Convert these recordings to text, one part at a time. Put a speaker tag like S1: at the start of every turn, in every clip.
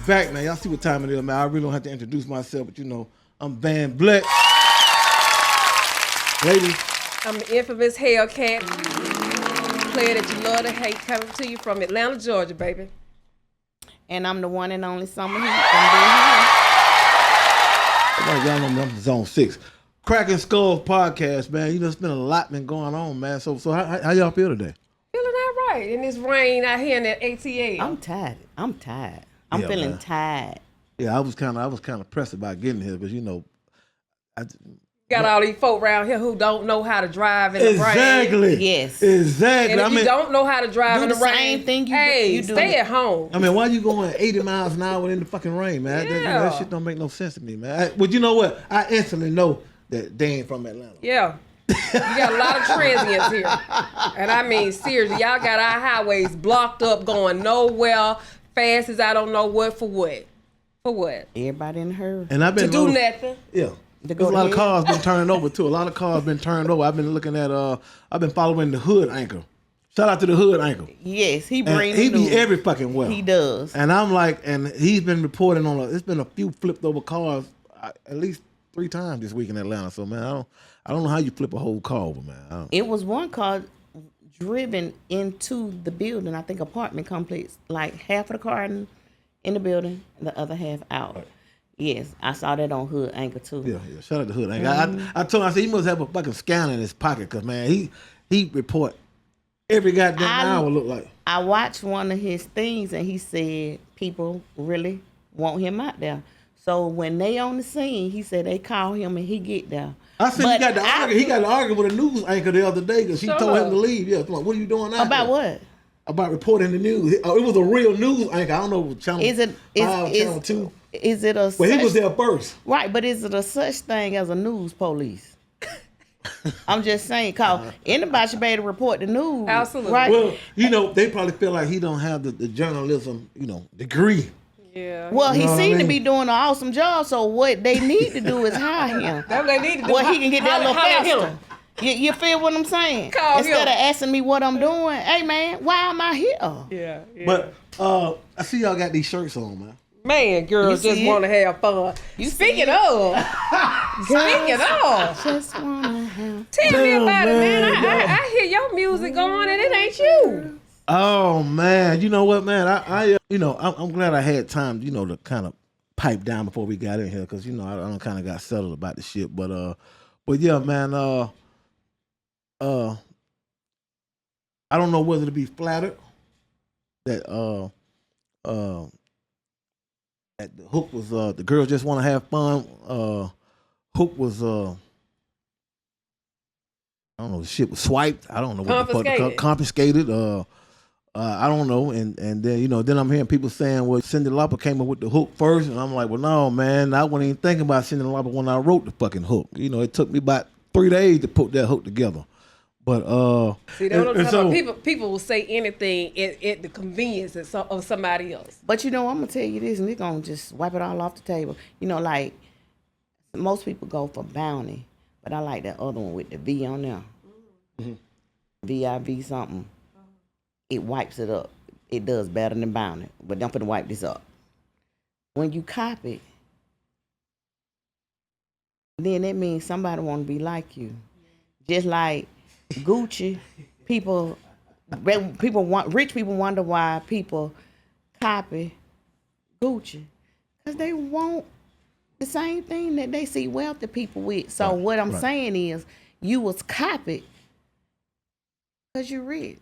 S1: We're back, man. Y'all see what time it is, man. I really don't have to introduce myself, but you know, I'm Van Vleckk. Ladies.
S2: I'm the infamous Hellcat. Player that you love to hate, coming to you from Atlanta, Georgia, baby.
S3: And I'm the one and only Summa Heat.
S1: Y'all know I'm Zone 6. Krackin Skullz podcast, man. You know, it's been a lot been going on, man. So how y'all feel today?
S2: Feeling all right in this rain out here in that ATL.
S3: I'm tired. I'm feeling tired.
S1: Yeah, I was kind of pressed about getting here because you know,
S2: got all these folk around here who don't know how to drive in the rain.
S1: Exactly.
S3: Yes.
S1: Exactly.
S2: And if you don't know how to drive in the rain,
S3: same thing
S2: you stay at home.
S1: I mean, why you going 80 miles an hour in the fucking rain, man? That shit don't make no sense to me, man. But you know what? I instantly know that they ain't from Atlanta.
S2: Yeah. You got a lot of transients here. And I mean, seriously, y'all got our highways blocked up going nowhere, fast as I don't know what for what. For what?
S3: Everybody in her.
S1: And I've been
S2: to do nothing.
S1: Yeah. There's a lot of cars been turned over too. A lot of cars been turned over. I've been looking at I've been following the hood anchor. Shout out to the hood anchor.
S3: Yes, he brings
S1: he be every fucking well.
S3: He does.
S1: And I'm like, and he's been reporting on it's been a few flipped over cars at least 3 times this week in Atlanta. So man, I don't know how you flip a whole car over, man.
S3: It was one car driven into the building, I think apartment complex, like half of the car in the building, and the other half out. Right. Yes, I saw that on Hood Anchor too.
S1: Yeah. Shout out to Hood Anchor. I told him, I said, he must have a fucking scanner in his pocket, cause man, he report every goddamn hour. Look like.
S3: I watched one of his things, and he said people really want him out there. So when they on the scene, he said they call him and he get there.
S1: I said he got to argue with a news anchor the other day because she told him to leave. Yeah, come on, what are you doing out
S3: about
S1: there?
S3: What?
S1: About reporting the news. It was a real news anchor. I don't know channel. Channel 2.
S3: Is it a?
S1: Well, he was there first.
S3: Right, but is it a such thing as a news police? I'm just saying, cause anybody should be able to report the news.
S2: Absolutely.
S3: Right?
S1: Well, you know, they probably feel like he don't have the journalism, degree.
S2: Yeah.
S3: Well, he seemed to be doing an awesome job. So what they need to do is hire him.
S2: That's what they need to do.
S3: Well, he can get that little faster. You feel what I'm saying? Instead of asking me what I'm doing, hey man, why am I here?
S2: Yeah.
S1: But I see y'all got these shirts on, man.
S2: Man, girls just want to have fun. Speaking of,
S3: just wanna have.
S2: Tell me about it, man. I hear your music going and it ain't you.
S1: Oh man, you know what, man? I'm glad I had time, to kind of pipe down before we got in here, because I kind of got settled about the shit. But yeah, man. I don't know whether to be flattered that that the hook was the girls just want to have fun. Hook was I don't know, the shit was swiped. I don't know what the fuck confiscated. I don't know, and then then I'm hearing people saying, well, Cyndi Lauper came up with the hook first, and I'm like, well, no, man, I wasn't even thinking about Cyndi Lauper when I wrote the fucking hook. It took me about 3 days to put that hook together. But
S2: see, people will say anything at the convenience of somebody else.
S3: But I'm gonna tell you this, and they're gonna just wipe it all off the table. Like most people go for Bounty, but I like that other one with the V on there. Mm-hmm. VIV something. It wipes it up. It does better than Bounty, but don't put wipe this up. When you copy, then that means somebody want to be like you, just like Gucci. Rich people wonder why people copy Gucci, because they want the same thing that they see wealthy people with. So what I'm saying is, you was copied because you're rich.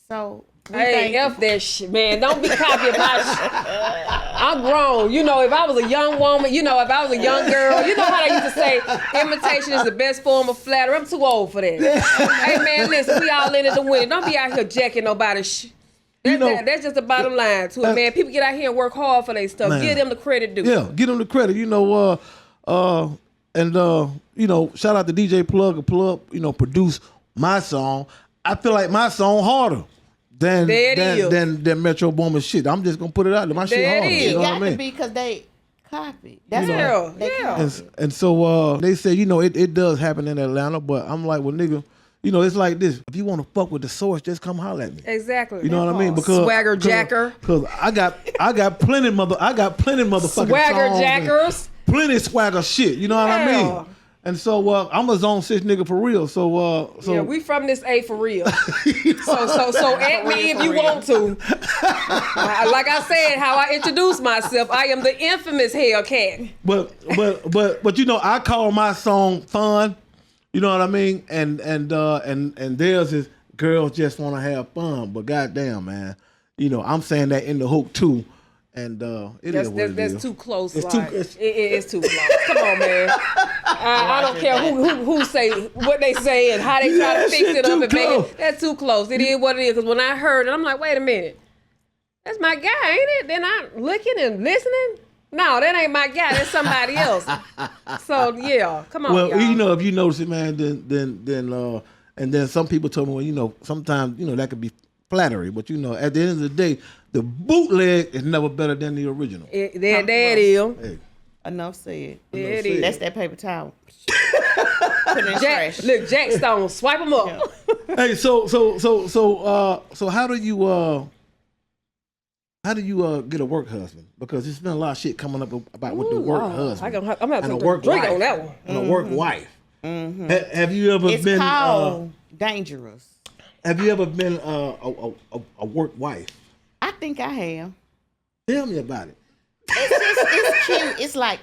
S3: So
S2: hey, F that shit, man. Don't be copying my shit. I'm grown. If I was a young woman, if I was a young girl, you know how they used to say imitation is the best form of flattery. I'm too old for that. Hey, man, listen, we all in it to win. Don't be out here jacking nobody's shit. That's just the bottom line to it, man. People get out here and work hard for their stuff. Man. Give them the credit due.
S1: Yeah, give them the credit. Shout out to DJ Plug. Produce my song. I feel like my song harder than Metro Boomin shit. I'm just gonna put it out there. My shit harder.
S3: It got to be because they copied. That's
S1: And so they say it does happen in Atlanta, but I'm like, well, nigga, you know, it's like this. If you want to fuck with the source, just come holler at me.
S2: Exactly.
S1: You know what I mean? Because
S2: swagger jacker.
S1: Because I got plenty motherfucking
S2: swagger
S1: songs
S2: jackers.
S1: plenty swagger shit. You know what I mean? And so I'm a Zone 6 nigga for real. So
S2: yeah, we from this A for real. so at me if you want to. Like I said, how I introduce myself, I am the infamous Hellcat.
S1: But you know, I call my song fun. You know what I mean? And theirs is girls just want to have fun. But goddamn, man, you know, I'm saying that in the hook too. And
S2: that's too close. It's too close. Come on, man. I don't care who say what they say and how they try to fix it up and make it. That's too close. It is what it is. Because when I heard it, I'm like, wait a minute, that's my guy, ain't it? Then I'm looking and listening. No, that ain't my guy. That's somebody else. So yeah, come on.
S1: Well,
S2: y'all.
S1: you know, if you notice it, man, and then some people told me, well, you know, sometimes you know that could be flattery, but you know, at the end of the day, the bootleg is never better than the original.
S2: There it is.
S1: Hey.
S3: Enough said.
S2: There it is.
S3: That's that paper towel. Put it in trash.
S2: Look, Jack Stone, swipe them up.
S3: Yeah.
S1: Hey, so how do you get a work husband? Because there's been a lot of shit coming up about with the work husband.
S2: I'm gonna have
S1: and a
S2: to
S1: work
S2: drink
S1: wife,
S2: on that one.
S1: and a work wife.
S3: Mm-hmm.
S1: Have you ever
S3: It's
S1: been?
S3: called dangerous.
S1: Have you ever been a work wife?
S3: I think I have.
S1: Tell me about it.
S3: It's cute. It's like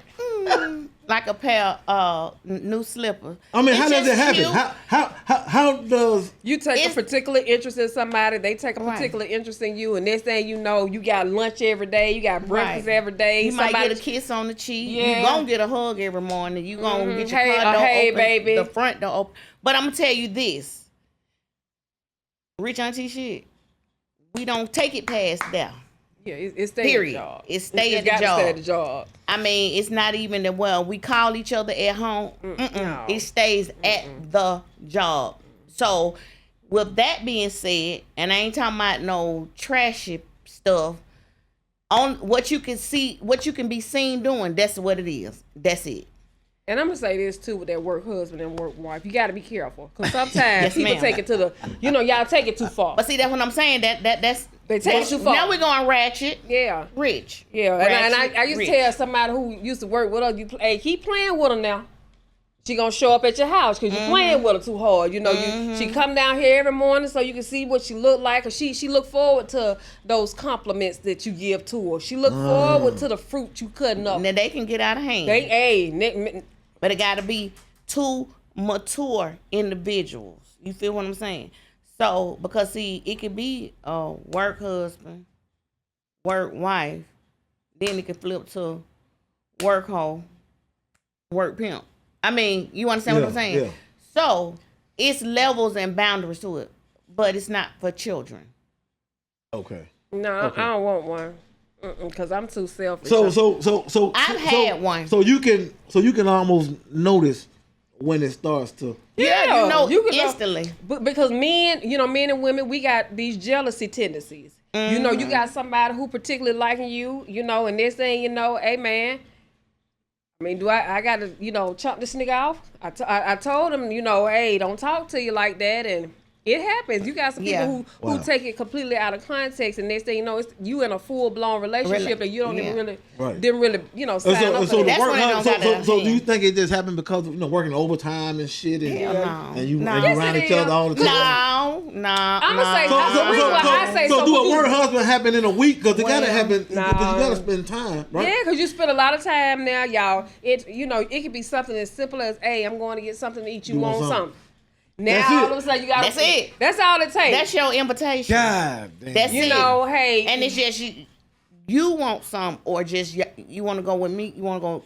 S3: a pair of new slippers.
S1: I mean, how
S3: It's
S1: does it
S3: just
S1: happen?
S3: cute.
S1: How does
S2: You take a particular interest in somebody, they take a particular interest in you, and next thing you know, you got lunch every day, you got breakfast every day.
S3: You might get a kiss on the cheek.
S2: Yeah.
S3: You gonna get a hug every morning. You gonna get your car door
S2: hey,
S3: open,
S2: baby.
S3: the front door open. But I'm gonna tell you this, rich auntie shit, we don't take it past there.
S2: Yeah, it stay
S3: Period.
S2: at the job.
S3: It stay at the
S2: gotta
S3: job.
S2: stay at the job.
S3: I mean, it's not even that, well, we call each other at home.
S2: No.
S3: It stays at the job. So, with that being said, and I ain't talking about no trashy stuff, on what you can see, what you can be seen doing, that's what it is. That's it.
S2: And I'm gonna say this too with that work husband and work wife. You gotta be careful. Because sometimes
S3: Yes,
S2: people
S3: ma'am.
S2: take it to the, y'all take it too far.
S3: But see, that's what I'm saying. That's
S2: They take it too far.
S3: Now we're going ratchet.
S2: Yeah.
S3: Rich.
S2: Yeah, and I used
S3: rich.
S2: to tell somebody who used to work with us, hey, keep playing with her now. She gonna show up at your house because you playing with her too hard. You know, she come down here every morning so you can see what she look like. Or she look forward to those compliments that you give to her. She look forward to the fruit you cutting up.
S3: Now they can get out of hand. But it got to be two mature individuals. You feel what I'm saying? So, because see, it could be a work husband, work wife, then it could flip to work hoe, work pimp. I mean, you understand what I'm saying?
S1: Yeah.
S3: So, it's levels and boundaries to it, but it's not for children.
S1: Okay.
S2: No,
S1: Okay.
S2: I don't want one. Because I'm too selfish.
S1: So
S3: I've had one.
S1: So you can almost notice when it starts to.
S3: Yeah, you know
S2: can
S3: instantly.
S2: Because men and women, we got these jealousy tendencies. You know, you got somebody who particularly liking you, and next thing you know, hey man, I mean, do I got to, chop this nigga off? I told him, hey, don't talk to you like that. And it happens. You got some people who take it completely out of context, and next thing you know, it's you in a full blown relationship that you don't even really didn't really sign up for.
S1: So do you think it just happened because of working overtime and shit, and you around each other all the time?
S3: No.
S2: I'm gonna say
S1: so do a work husband happen in a week? Because it gotta happen.
S2: No.
S1: Because you gotta spend time, right?
S2: Yeah, because you spend a lot of time now, y'all. It could be something as simple as, hey, I'm going to get something to eat. You want something? Now all of a sudden you got.
S3: That's it.
S2: That's all it takes.
S3: That's your invitation.
S1: God damn.
S3: That's it.
S2: Hey,
S3: and it's just you want some, or just you want to go with me. You want to go.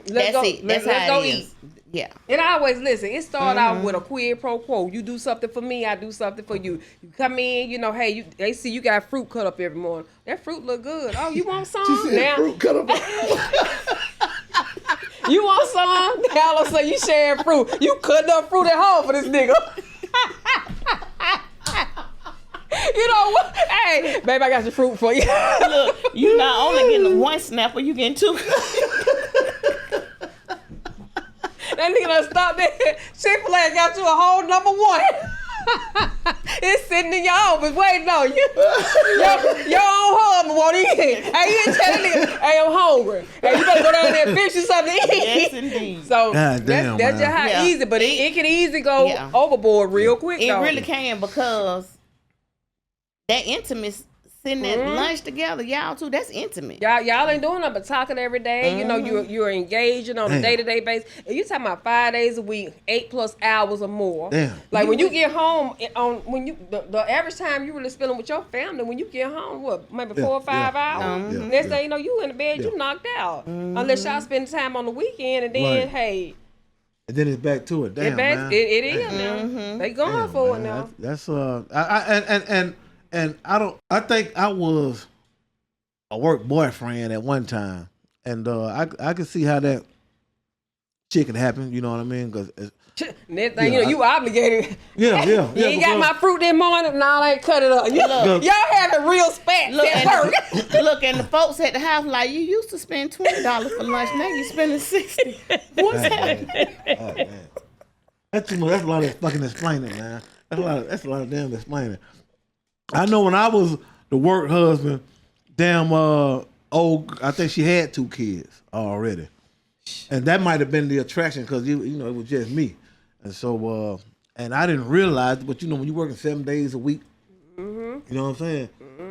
S3: That's it. That's how
S2: let's go
S3: it
S2: eat.
S3: is. Yeah.
S2: And I always listen. It started out with a quid pro quo. You do something for me, I do something for you. You come in, hey, they see you got fruit cut up every morning. That fruit look good. Oh, you want some?
S1: She said fruit cut up.
S2: You want some? Now all of a sudden you sharing fruit. You cutting up fruit at home for this nigga. You know what? Hey, babe, I got your fruit for you.
S3: Look, you not only getting one snapper, you getting two.
S2: That nigga done stopped there. Chick-fil-A got you a whole number 1. It's sitting in your office waiting on you. Your own husband won't eat. Hey, you didn't tell that nigga, hey, I'm hungry. Hey, you better go down there and fix you something to eat.
S3: Yes, indeed.
S2: So
S1: God damn,
S2: that's just how
S3: Yeah.
S2: easy, but it can easily go overboard real quick.
S3: It
S2: though.
S3: really can, because that intimacy, sitting at lunch together, y'all too, that's intimate.
S2: Y'all ain't doing nothing but talking every day. You know, you're engaging on a day-to-day basis. And you talking about 5 days a week, 8+ hours or more.
S1: Damn.
S2: Like when you get home, the average time you really spending with your family, when you get home, what, maybe 4 or 5 hours? Next thing you know, you in the bed, you knocked out. Unless y'all spend time on the weekend, and then, hey.
S1: And then it's back to it. Damn, man.
S2: It is now. They going for it now.
S1: That's and I think I was a work boyfriend at one time, and I could see how that shit could happen. You know what I mean? Because
S2: Next thing you know, you obligated.
S1: Yeah.
S2: You ain't got my fruit this morning. Nah, I ain't cut it up. Y'all having real spats at work.
S3: Look, and the folks at the house like, you used to spend $20 for lunch. Now you spending $60. What's happening?
S1: Oh, man. That's a lot of fucking explaining, man. That's a lot of damn explaining. I know when I was the work husband, damn old, I think she had 2 kids already. And that might have been the attraction, because you know, it was just me. And so and I didn't realize, but you know, when you're working 7 days a week, you know what I'm saying?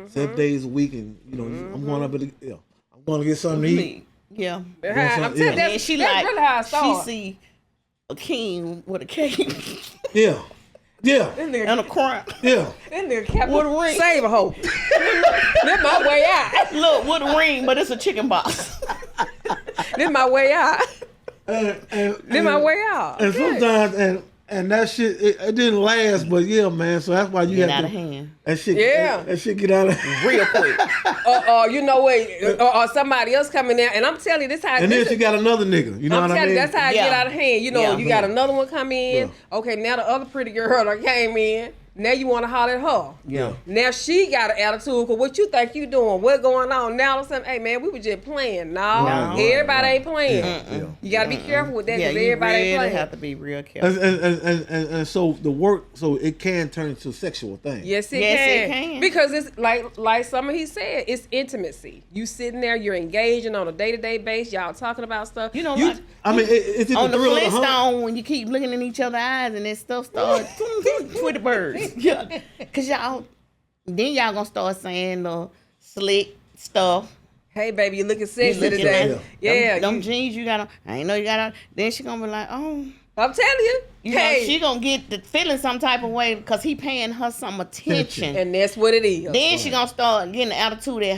S1: 7 days a week, and you know, I'm going up I'm going to get something to eat.
S3: Yeah.
S2: I'm telling you, that's really how I saw
S3: she see a king with a cane.
S1: Yeah.
S3: And a crown.
S1: Yeah.
S2: This nigga kept
S3: with a ring.
S2: Save a hoe. This my way out.
S3: Look, with a ring, but it's a chicken box.
S2: This my way out. This my way out.
S1: And sometimes, and that shit, it didn't last, but yeah, man. So that's why you
S3: Get
S1: have
S3: out
S1: to.
S3: of hand.
S1: That shit, that shit get out of hand.
S3: Real quick.
S2: You know what? Or somebody else coming there, and I'm telling you, this how.
S1: And then she got another nigga. You know what I mean?
S2: That's how it get out of hand. You know, you got another one come in.
S1: Yeah.
S2: Okay, now the other pretty girl that came in. Now you want to holler at her.
S3: Yeah.
S2: Now she got an attitude, because what you think you doing? What's going on? Now all of a sudden, hey man, we were just playing. No, everybody ain't playing.
S1: Yeah.
S2: You got to be careful with that, because
S3: you
S2: everybody
S3: really
S2: ain't playing.
S3: have to be real careful.
S1: And so the work, so it can turn into a sexual thing.
S2: Yes, it can. Because it's like Summa Heat said, it's intimacy. You sitting there, you're engaging on a day-to-day basis. Y'all talking about stuff.
S3: You know, like,
S1: I mean, it's
S3: on the
S1: thrill of
S3: Flintstone, when you keep looking in each other's eyes and that stuff starts Twitter birds. Yeah. Cause y'all gonna start saying the slick stuff.
S2: Hey baby, you looking sexy
S3: looking
S2: today.
S3: nice.
S2: Yeah.
S3: Them jeans you got on. I ain't know you got on. Then she gonna be like, oh.
S2: I'm telling you.
S3: You know, she gonna get the feeling some type of way because he paying her some attention.
S2: And that's what it is.
S3: Then she gonna start getting the attitude at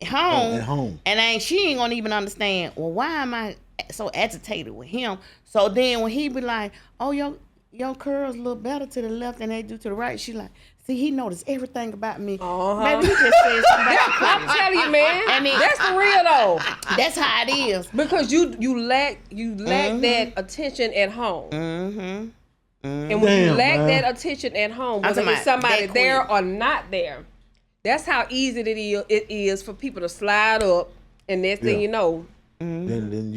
S3: home. And she ain't gonna even understand, well, why am I so agitated with him? So then when he be like, oh, your curls look better to the left than they do to the right, she like, see, he noticed everything about me. Maybe he just said something.
S2: I'm telling you, man. That's the real though.
S3: That's how it is.
S2: Because you lack that attention at home. And when you lack that attention at home, whether it's somebody there or not there, that's how easy it is for people to slide up, and next thing you know.
S1: Then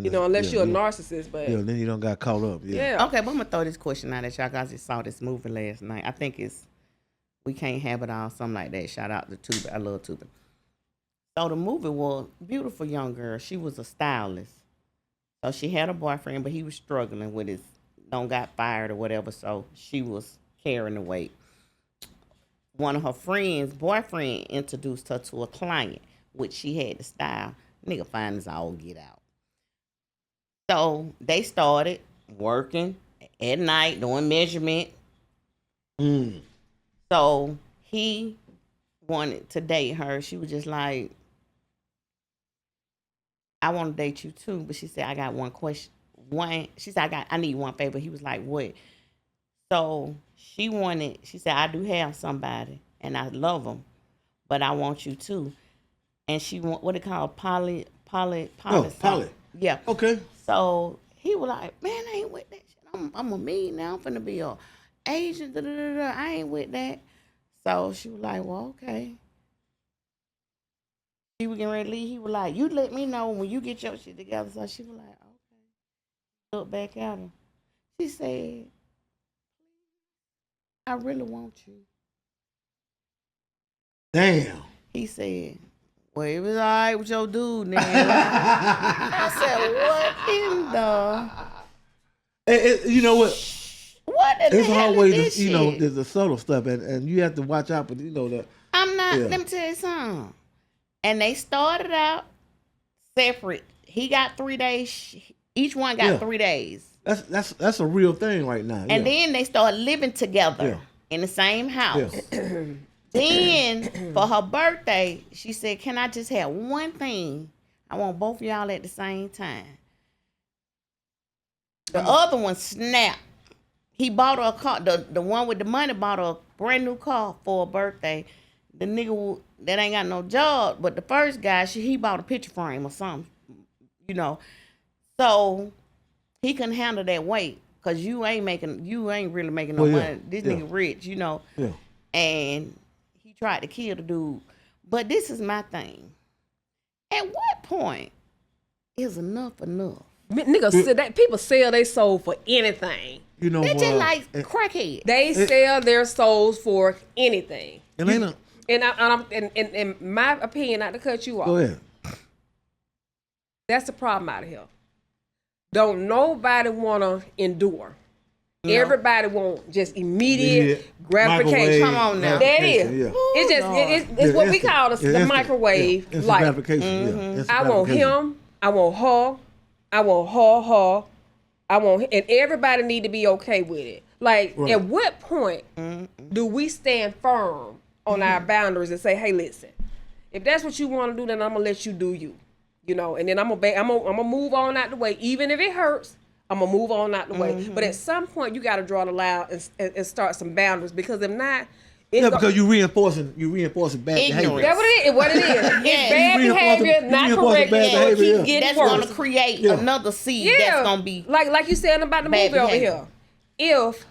S1: you
S2: know, unless you're a narcissist, but
S1: then you don't got caught up.
S2: Yeah.
S3: Okay, but I'm gonna throw this question out at y'all. I just saw this movie last night. I think it's We Can't Have It All, something like that. Shout out to Tuba. I love Tuba. So the movie was beautiful young girl. She was a stylist. So she had a boyfriend, but he was struggling with his got fired or whatever. So she was carrying the weight. One of her friends' boyfriend introduced her to a client, which she had to style. Nigga fine as all get out. So they started working at night, doing measurement. So he wanted to date her. She was just like, I want to date you too. But she said, I got one question. She said, I need one favor. He was like, what? So she said, I do have somebody and I love them, but I want you too. And she what it called poly. Yeah.
S1: Okay.
S3: So he was like, man, I ain't with that shit. I'm a me now. I'm finna be a agent. I ain't with that. So she was like, well, okay. She was getting ready to leave. He was like, you let me know when you get your shit together. So she was like, okay. looked back at her. She said, I really want you.
S1: Damn.
S3: He said, well, it was all right with your dude now. I said, what in the...
S1: You know what?
S3: What the
S1: It's
S3: hell
S1: always,
S3: is this
S1: you know,
S3: shit?
S1: there's the subtle stuff, and you have to watch out for, you know, the...
S3: I'm not,
S1: Yeah.
S3: let me tell you something. And they started out separate. He got 3 days. Each one got 3 days.
S1: That's a real thing right now.
S3: And then they started living together in the same house.
S1: Yeah.
S3: Then for her birthday, she said, can I just have one thing? I want both of y'all at the same time. The other one snapped. He bought her a car. The one with the money bought her a brand new car for her birthday. The nigga that ain't got no job, but the first guy, he bought a picture frame or something, you know. So he couldn't handle that weight because you ain't really making no money. This nigga rich, you know.
S1: Yeah.
S3: And he tried to kill the dude. But this is my thing. At what point is enough enough?
S2: Niggas, people sell their soul for anything.
S1: You know,
S3: They just like crackhead.
S2: They sell their souls for anything.
S1: It ain't a...
S2: And in my opinion, not to cut you off.
S1: Go ahead.
S2: That's the problem out of here. Don't nobody want to endure.
S3: No.
S2: Everybody want just immediate gratification.
S3: Come on now.
S2: That is.
S1: Yeah.
S2: It's just it's what we call the microwave
S1: Instant
S2: life.
S1: gratification. Yeah. Instant
S2: I want
S1: gratification.
S2: him. I want her. I want her. I want, and everybody need to be okay with it. Like, at what point do we stand firm on our boundaries and say, "Hey, listen, if that's what you want to do, then I'm gonna let you do you," you know, and then I'm gonna move on out the way, even if it hurts. I'm gonna move on out the way. But at some point, you got to draw the line and start some boundaries, because if not,
S1: because you reinforcing bad behavior.
S2: That's what it is. It's bad behavior, not correct.
S1: Behavior,
S2: keep getting
S3: That's
S2: worse.
S3: gonna create another seed that's gonna be
S2: like you said about the movie
S3: bad
S2: over
S3: behavior.
S2: here. If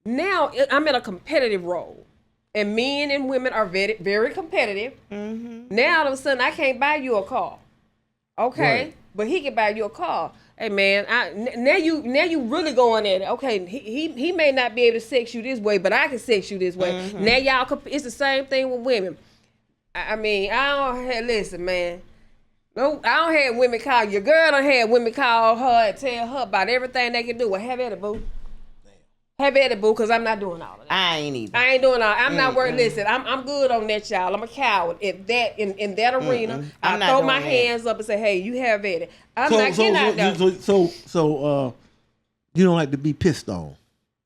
S2: now I'm in a competitive role, and men and women are very, very competitive. Now all of a sudden I can't buy you a car, okay? But he can buy you a car. Hey man, now you really going at it. Okay, he may not be able to sex you this way, but I can sex you this way. Now y'all, it's the same thing with women. I mean, listen, man. No, I don't have women call your girl. Don't have women call her and tell her about everything they can do. Well, have at it, boo. Have at it, boo, because I'm not doing all of that.
S3: I ain't either.
S2: I ain't doing all. I'm not worried. Listen, I'm good on that, y'all. I'm a coward. If that in that arena, I throw my hands up and say, "Hey, you have at it." I'm not getting out there.
S1: So you don't like to be pissed on?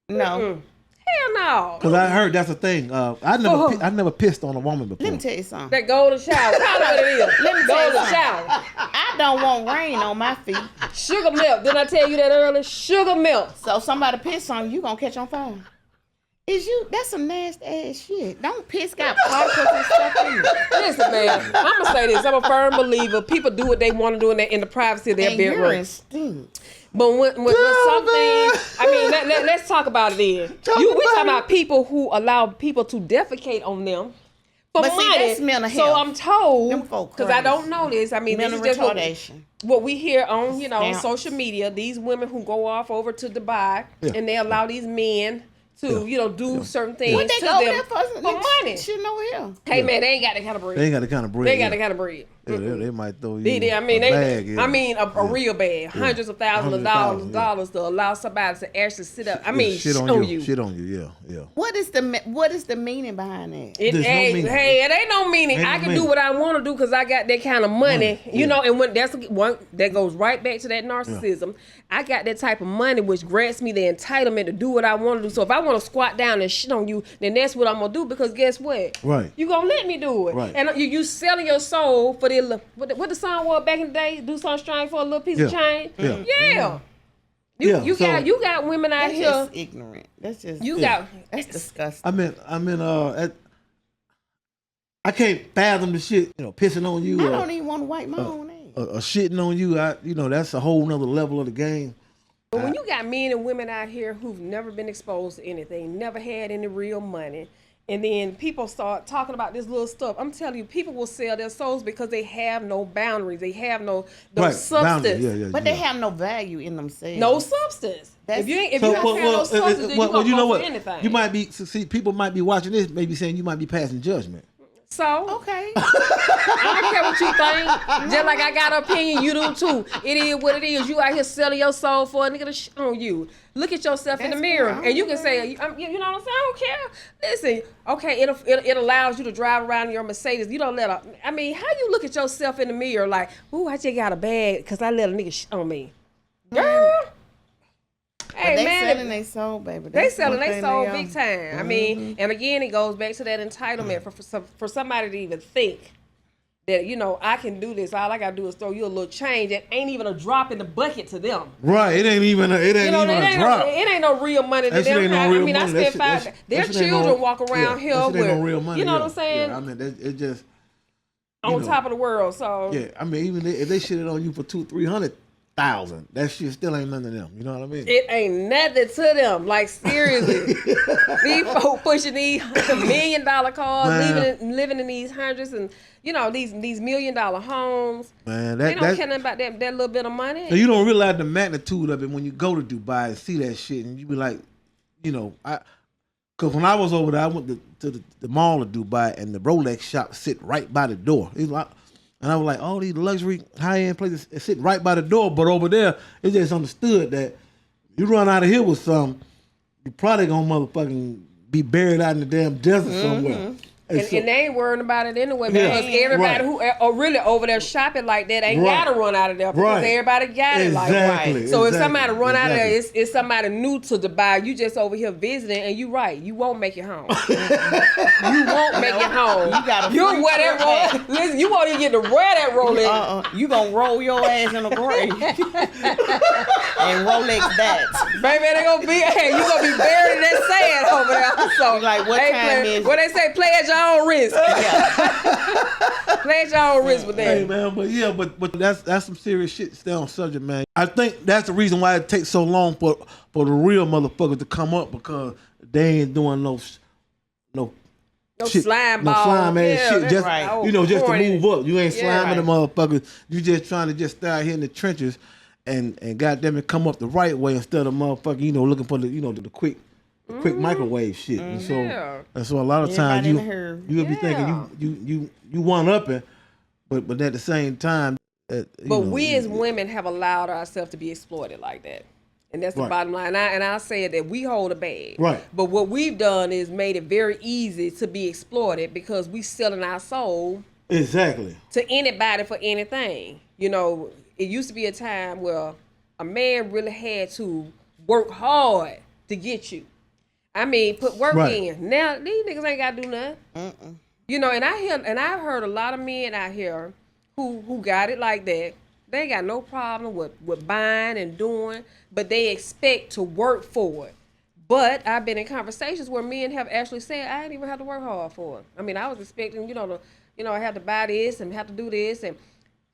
S3: No.
S2: Hell no.
S1: Because I heard that's a thing. I never pissed on a woman before.
S3: Let me tell you something.
S2: That golden shower. Call it what it is.
S3: Let me tell you
S2: Golden
S3: something.
S2: shower.
S3: I don't want rain on my feet.
S2: Sugar milk. Didn't I tell you that earlier? Sugar milk.
S3: So if somebody piss on you, gonna catch on fire. That's some nasty ass shit. Don't piss got particles and stuff in it.
S2: Listen, man. I'm gonna say this. I'm a firm believer. People do what they want to do in the privacy of their
S3: And
S2: bedroom.
S3: urine stinks.
S2: But when something, I mean, let's talk about it then. We talking about people who allow people to defecate on them for
S3: But see,
S2: money.
S3: that's mental
S2: So
S3: health.
S2: I'm
S3: Them
S2: told,
S3: folk
S2: because I
S3: crazy.
S2: don't know this. I mean, this
S3: Mental
S2: is just
S3: retardation.
S2: what we hear on,
S3: Stamps.
S2: social media. These women who go off over to Dubai and they allow these men to, do certain things
S3: What they
S2: to
S3: go
S2: them
S3: there for
S2: money.
S3: Shit over here.
S2: Hey, man, they ain't got that kind of bread.
S1: They ain't got the kind of bread.
S2: They ain't got that kind of bread.
S1: Yeah, they might throw you
S2: I mean,
S1: a bag.
S2: a real bag, hundreds of thousands of dollars to allow somebody to actually sit up. I mean,
S1: shit on you. Shit on you. Yeah.
S3: What is the meaning behind that?
S2: It ain't no meaning.
S1: Ain't
S2: I
S1: no
S2: can
S1: meaning.
S2: do what I want to do because I got that kind of money, And when that's one that goes right back to that narcissism. I got that type of money, which grants me the entitlement to do what I want to do. So if I want to squat down and shit on you, then that's what I'm gonna do. Because guess what?
S1: Right.
S2: You gonna let me do it.
S1: Right.
S2: And you selling your soul for the what the song was back in the day? Do something strange for a little piece of change.
S1: Yeah.
S2: You got women out
S3: That's
S2: here.
S3: just ignorant. That's just that's disgusting.
S1: I can't fathom the shit, pissing on you.
S3: I don't even want to wipe my own ass.
S1: Shitting on you. That's a whole nother level of the game.
S2: But when you got men and women out here who've never been exposed to anything, never had any real money, And then people start talking about this little stuff. I'm telling you, people will sell their souls because they have no boundaries. They have no substance.
S3: But they have no value in themselves.
S2: No substance. If you don't have no substance, then you don't go for anything.
S1: You might be, people might be watching this, maybe saying you might be passing judgment.
S2: So
S3: okay,
S2: I don't care what you think. Just like I got an opinion, you do too. It is what it is. You out here selling your soul for a nigga to shit on you. Look at yourself in the mirror, and you can say, you know what I'm saying? I don't care. Listen, okay, it allows you to drive around in your Mercedes. You don't let a. I mean, how you look at yourself in the mirror like, ooh, I just got a bag because I let a nigga shit on me, girl. Hey,
S3: they
S2: man,
S3: selling their soul, baby.
S2: They selling their soul big time. I mean, and again, it goes back to that entitlement for somebody to even think that, you know, I can do this. All I gotta do is throw you a little change. That ain't even a drop in the bucket to them.
S1: Right. It ain't even a drop.
S2: It ain't no real money to them.
S1: I mean,
S2: I spent $5. Their children walk around here with,
S1: no real money,
S2: you know what I'm saying?
S1: Yeah, I mean, it just
S2: on top of the world. So
S1: yeah, I mean, even if they shitted on you for $200,000-$300,000, that shit still ain't nothing to them. You know what I mean?
S2: It ain't nothing to them. Like, seriously. These folk pushing these $1 million cars, living in these hundreds and, you know, these $1 million homes.
S1: Man,
S2: they don't care nothing about that little bit of money.
S1: So you don't realize the magnitude of it when you go to Dubai and see that shit, and you be like, you know, because when I was over there, I went to the mall of Dubai, and the Rolex shop sit right by the door. And I was like, all these luxury, high-end places sit right by the door, but over there, it's just understood that you run out of here with something, you probably gonna motherfucking be buried out in the damn desert somewhere.
S2: And they ain't worrying about it anyway, because everybody who are really over there shopping like that ain't gotta run out of there, because everybody got it like that. So if somebody run out of there, it's somebody new to Dubai. You just over here visiting, and you you won't make it home. You won't make it home. You wear that Rolex. Listen, you won't even get to wear that Rolex.
S3: You gonna roll your ass in a grave and Rolex that.
S2: Baby, they gonna be. Hey, you gonna be buried in that sand over there. So
S3: like, what time is?
S2: What they say? Play at your own risk. Play at your own risk with that.
S1: Hey man, but that's some serious shit still on subject, man. I think that's the reason why it takes so long for the real motherfuckers to come up, because they ain't doing no shit,
S2: slime
S1: no
S2: ball.
S1: slime ass shit. Just
S2: right.
S1: you know, just to move up. You ain't sliming the
S2: right.
S1: motherfuckers. You just trying to just stay out here in the trenches and goddamn it, come up the right way instead of motherfucking, you know, looking for the quick microwave shit. And so a lot of times you'll be thinking you one upping, but at the same time,
S2: we as women have allowed ourselves to be exploited like that. And that's the bottom line. And I say that we hold a bag.
S1: Right.
S2: But what we've done is made it very easy to be exploited, because we selling our soul
S1: exactly
S2: to anybody for anything. You know, it used to be a time where a man really had to work hard to get you. I mean, put work in. Now these niggas ain't gotta do nothing. You know, and I've heard a lot of men out here who got it like that. They ain't got no problem with buying and doing, but they expect to work for it. But I've been in conversations where men have actually said, I didn't even have to work hard for it. I mean, I was expecting, I had to buy this and have to do this and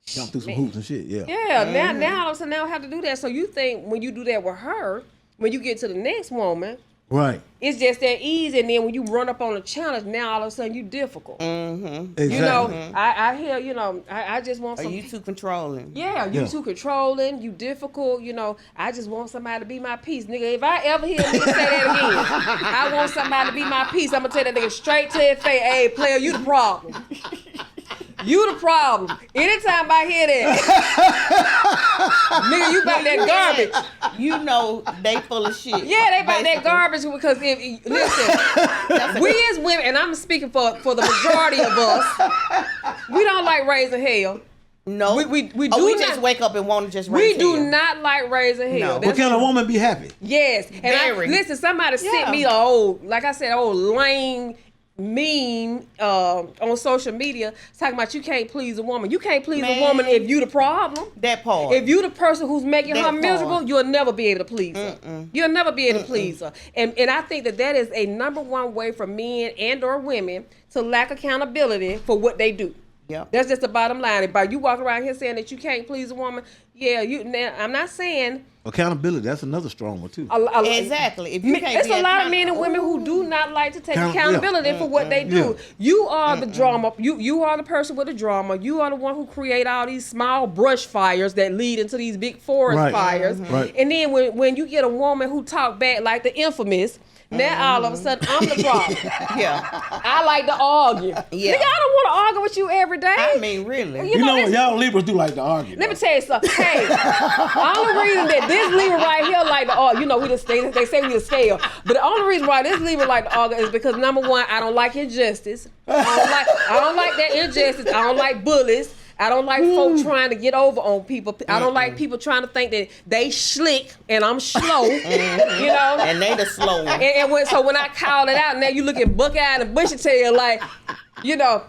S1: jump through some hoops and shit. Yeah.
S2: Yeah. Now all of a sudden, now I have to do that. So you think when you do that with her, when you get to the next woman,
S1: right,
S2: it's just that easy, and then when you run up on a challenge, now all of a sudden you difficult.
S1: Exactly.
S2: You know, I hear, I just want some.
S3: Are you too controlling?
S2: Yeah, you too controlling, you difficult, I just want somebody to be my peace. Nigga, if I ever hear a nigga say that again, I want somebody to be my peace, I'm gonna tell that nigga straight to his face, hey, player, you the problem. You the problem. Anytime I hear that, nigga, you about that garbage.
S3: You know they full of shit.
S2: Yeah, they about that garbage, because listen, we as women, and I'm speaking for the majority of us, we don't like raising hell.
S3: No,
S2: we do
S3: just wake up and want to just raise hell.
S2: We do not like raising hell.
S1: No. But can a woman be happy?
S2: Yes, and listen, somebody sent me like I said, lame meme on social media talking about you can't please a woman. You can't please a woman if you the problem.
S3: That part.
S2: If you the person who's making her miserable, you'll never be able to please her. You'll never be able to please her. And I think that is a number one way for men and or women to lack accountability for what they do.
S3: Yep.
S2: That's just the bottom line. And by you walking around here saying that you can't please a woman, now I'm not saying
S1: Accountability, that's another strong one too.
S3: Exactly. If you can't
S2: it's
S3: be
S2: a lot of men and women who do not like to take accountability for what they do. You are the drama. You are the person with the drama. You are the one who create all these small brush fires that lead into these big forest fires.
S1: Right.
S2: And then when you get a woman who talk back like the infamous, now all of a sudden I'm the problem. I like to argue. Nigga, I don't want to argue with you every day.
S3: I mean, really.
S1: You know what? Y'all Libras do like to argue.
S2: Let me tell you something. Hey, the only reason that this Libra right here like to argue, you know, they say we the scale, but the only reason why this Libra like to argue is because number one, I don't like injustice. I don't like that injustice. I don't like bullies. I don't like folk trying to get over on people. I don't like people trying to think that they slick and I'm slow, you know?
S3: And they the slow one.
S2: So when I call it out, now you look at buck-eyed and bushy tail like, you know,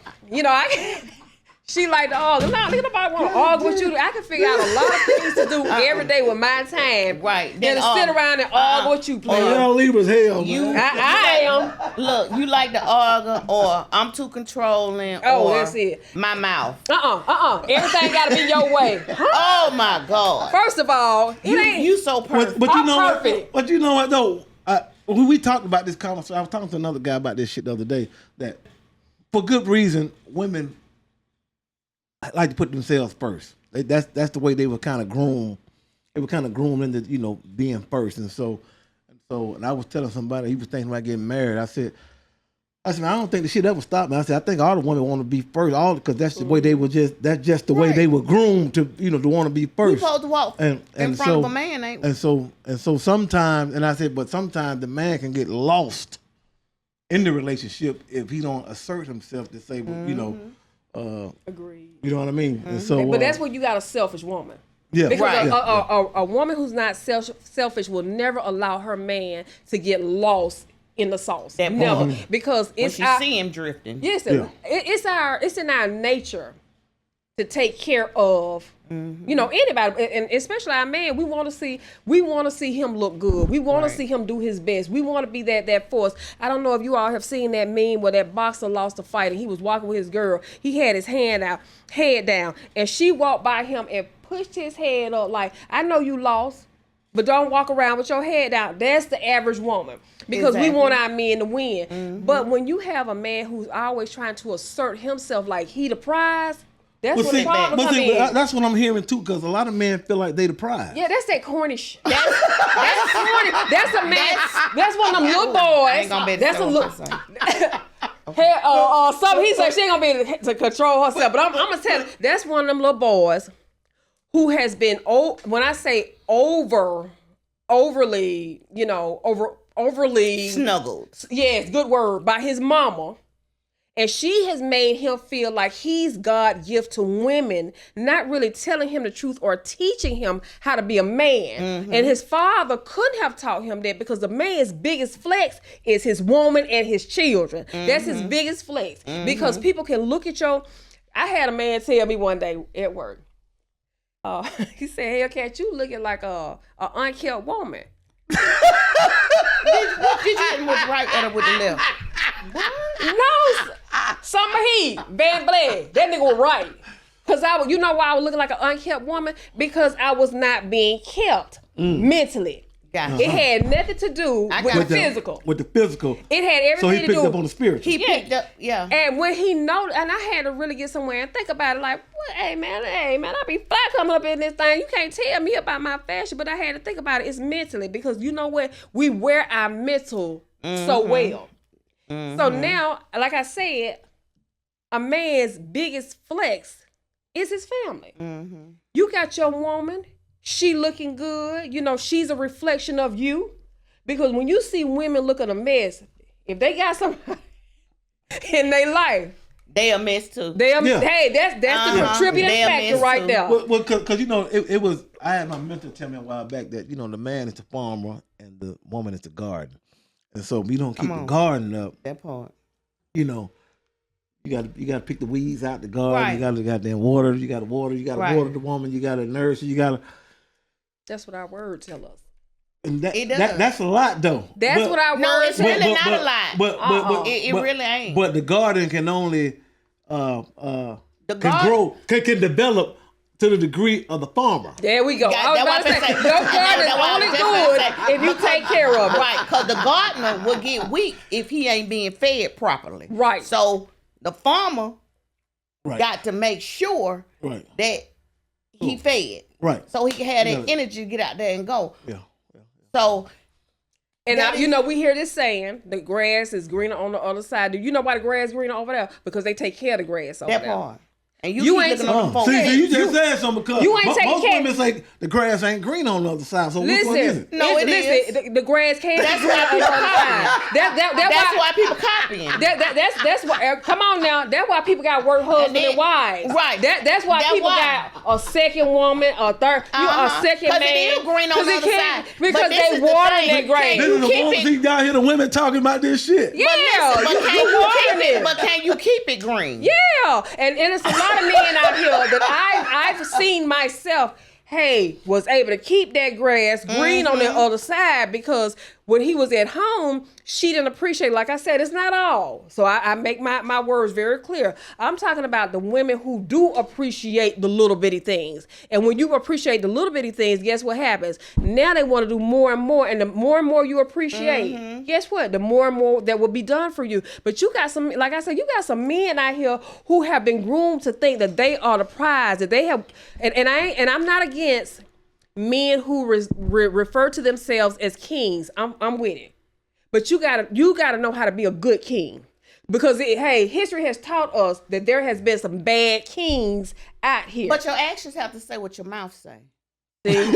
S2: she like to argue. No, nigga, nobody want to argue with you. I can figure out a lot of things to do every day with my time.
S3: Right.
S2: Than to sit around and argue with you, please.
S1: Y'all Libras hell, man.
S2: I am.
S3: Look, you like to argue, or I'm too controlling, or
S2: that's it.
S3: My mouth.
S2: Everything got to be your way.
S3: Oh my God.
S2: First of all,
S3: you so perfect.
S1: But you know
S2: perfect.
S1: what? But you know what though? When we talked about this conversation, I was talking to another guy about this shit the other day. That for good reason, women like to put themselves first. That's the way they were kind of groomed. They were kind of groomed into being first. And I was telling somebody, he was thinking about getting married. I said, I don't think the shit ever stopped me. I said, I think all the women want to be first, all because that's the way they were that's just the way they were groomed to to want to be first.
S3: You supposed to walk in front of a man, ain't we?
S1: And so sometimes, and I said, but sometimes the man can get lost in the relationship if he don't assert himself to say,
S2: agreed.
S1: You know what I mean? And so,
S2: but that's where you got a selfish woman.
S1: Yeah,
S2: because a woman who's not selfish will never allow her man to get lost in the sauce. Never, because it's
S3: when she see him drifting.
S2: Yes, it's in our nature to take care of anybody, and especially our man. We want to see him look good. We want to see him do his best. We want to be that force. I don't know if you all have seen that meme where that boxer lost a fight and he was walking with his girl. He had his head down, and she walked by him and pushed his head up like, I know you lost, but don't walk around with your head down. That's the average woman. Because we want our men to win. But when you have a man who's always trying to assert himself like he the prize, that's what the problem comes in.
S1: That's what I'm hearing too, because a lot of men feel like they the prize.
S2: Yeah, that's that cornish. That's corny. That's a man. That's one of them little boys. That's a little. Something he said she ain't gonna be able to control herself. But I'm gonna tell you, that's one of them little boys who has been when I say overly, overly
S3: snuggled.
S2: Yes, good word, by his mama. And she has made him feel like he's God gift to women, not really telling him the truth or teaching him how to be a man. And his father couldn't have taught him that because the man's biggest flex is his woman and his children. That's his biggest flex. Because people can look at I had a man tell me one day at work, he said, Hellcat, you looking like a unkept woman.
S3: Did you hit him with right or with the left?
S2: No, Summa Heat, Van Vleckk. That nigga was right. Cause you know why I was looking like an unkept woman? Because I was not being kept mentally.
S3: Gotcha.
S2: It had nothing to do with the physical.
S1: With the physical.
S2: It had everything to do.
S1: So he picked up on the spiritual.
S3: He picked up,
S2: And when he noticed, and I had to really get somewhere and think about it, like, well, hey man, I be fly coming up in this thing. You can't tell me about my fashion, but I had to think about it. It's mentally, because you know what? We wear our mental so well. So now, like I said, a man's biggest flex is his family. You got your woman. She looking good. She's a reflection of you. Because when you see women looking a mess, if they got somebody in their life,
S3: they a mess too.
S2: Hey, that's the contributing factor right there.
S1: Well, because it was. I had my mentor tell me a while back that the man is the farmer and the woman is the garden, and so if you don't keep the garden up,
S3: that part,
S1: you got to pick the weeds out the garden. Right. You got to goddamn water. You got to water. You got to water the woman. You got to nurse. You got to.
S2: That's what our word tell us.
S1: And that's a lot though.
S2: That's what our word.
S3: It's really not a lot.
S1: But
S3: it really ain't.
S1: But the garden can only
S3: can
S1: develop to the degree of the farmer.
S2: There we go.
S3: Yeah,
S2: I was about to say, your garden is only good if you take care of it.
S3: Right, because the gardener will get weak if he ain't being fed properly.
S2: Right.
S3: So the farmer
S1: Right.
S3: got to make sure
S1: Right.
S3: that he fed.
S1: Right.
S3: So he can have that
S1: Yeah.
S3: energy to get out there and go.
S1: Yeah.
S3: So
S2: And
S3: that
S2: you know, we hear this saying, the grass is greener on the other side. Do you know why the grass is greener over there? Because they take care of the grass over
S3: that
S2: there.
S3: part. And
S2: You
S3: keep
S2: ain't
S3: looking on the
S1: Oh,
S3: folks.
S1: see, you just said something because
S2: you ain't taking
S1: most
S2: care-
S1: women say the grass ain't green on the other side. So which one is
S2: Listen,
S1: it?
S3: No, it
S2: listen,
S3: is.
S2: the grass can't
S3: That's
S2: be
S3: why
S2: greener on the
S3: people
S2: other side.
S3: That's why people copying.
S2: That's why. Come on now. That's why people got work husband and,
S3: then-
S2: wives.
S3: right.
S2: That's why
S3: That's
S2: people
S3: why.
S2: got a second woman, a third, a second man.
S3: Because it is green on
S2: 'Cause
S3: the
S2: it
S3: other
S2: can't-
S3: side.
S2: because
S3: But this
S2: they
S3: is the
S2: water
S3: thing.
S2: that grass.
S1: This
S3: You
S1: is the
S3: keep
S1: ones
S3: it-
S1: see down here, the women talking about this shit.
S2: Yeah,
S3: But
S2: you
S3: can you
S2: watering
S3: keep
S2: it.
S3: it? But can you keep it green?
S2: Yeah, and it's a lot of men out here that I've seen myself. Hey, was able to keep that grass green on the other side because when he was at home, she didn't appreciate. Like I said, it's not all. So I make my words very clear. I'm talking about the women who do appreciate the little bitty things. And when you appreciate the little bitty things, guess what happens? Now they want to do more and more. And the more and more you appreciate, guess what? The more and more that will be done for you. But you got some, like I said, you got some men out here who have been groomed to think that they are the prize, that they have, and I'm not against men who refer to themselves as kings. I'm with it, but you gotta know how to be a good king, because history has taught us that there has been some bad kings out here.
S3: But your actions have to say what your mouth say.
S2: See?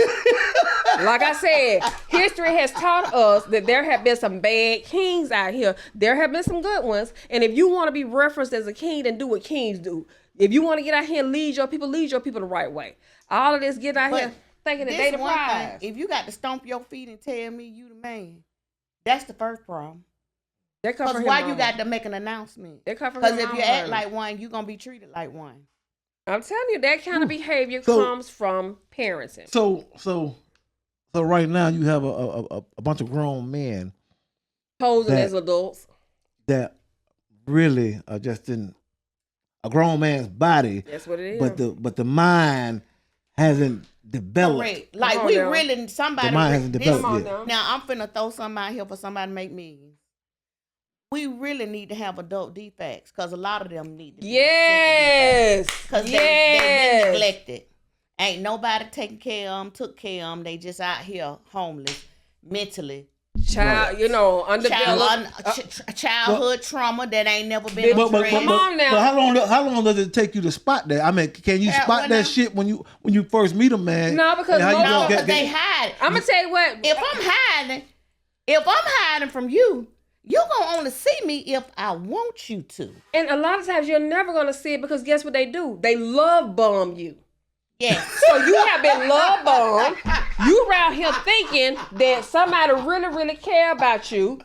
S2: Like I said, history has taught us that there have been some bad kings out here. There have been some good ones, and if you want to be referenced as a king, then do what kings do. If you want to get out here and lead your people the right way. All of this getting out here thinking that
S3: This
S2: they the
S3: one
S2: prize.
S3: thing, if you got to stomp your feet and tell me you the man, that's the first problem.
S2: That come
S3: Because
S2: from
S3: why
S2: him,
S3: you
S2: mama.
S3: got to make an announcement?
S2: That come from
S3: Because
S2: him,
S3: if you
S2: mama.
S3: act like one, you're going to be treated like one.
S2: I'm telling you, that kind of behavior
S1: So-
S2: comes from parenting.
S1: So right now you have a bunch of grown men
S2: Posing
S1: that-
S2: as adults.
S1: that really are just in a grown man's body,
S2: That's what it is.
S1: but the mind hasn't developed.
S3: Correct. Like
S2: Come on
S3: we
S2: now.
S3: really, somebody.
S1: The mind hasn't
S3: this-
S1: developed
S2: Come on
S1: yet.
S2: now.
S3: Now I'm finna throw something out here for somebody to make millions. We really need to have adult defects because a lot of them need to be
S2: Yes.
S3: because they've
S2: Yes.
S3: been neglected. Ain't nobody taking care of them, took care of them. They just out here homeless, mentally.
S2: Child, you know, undeveloped.
S3: Childhood trauma that ain't never been
S1: But
S3: addressed.
S2: Come on now.
S1: how long does it take you to spot that? I mean, can you
S3: Yeah,
S1: spot
S3: well,
S1: that
S3: now-
S1: shit when you first meet a man?
S2: No, because
S1: And how you
S2: most-
S3: No,
S1: gonna
S3: because they hide it.
S2: I'm gonna tell you what.
S3: If I'm hiding from you, you're gonna only see me if I want you to.
S2: And a lot of times you're never gonna see it because guess what they do? They love bomb you.
S3: Yes.
S2: So you have been love bombed. You around here thinking that somebody really, really care about you.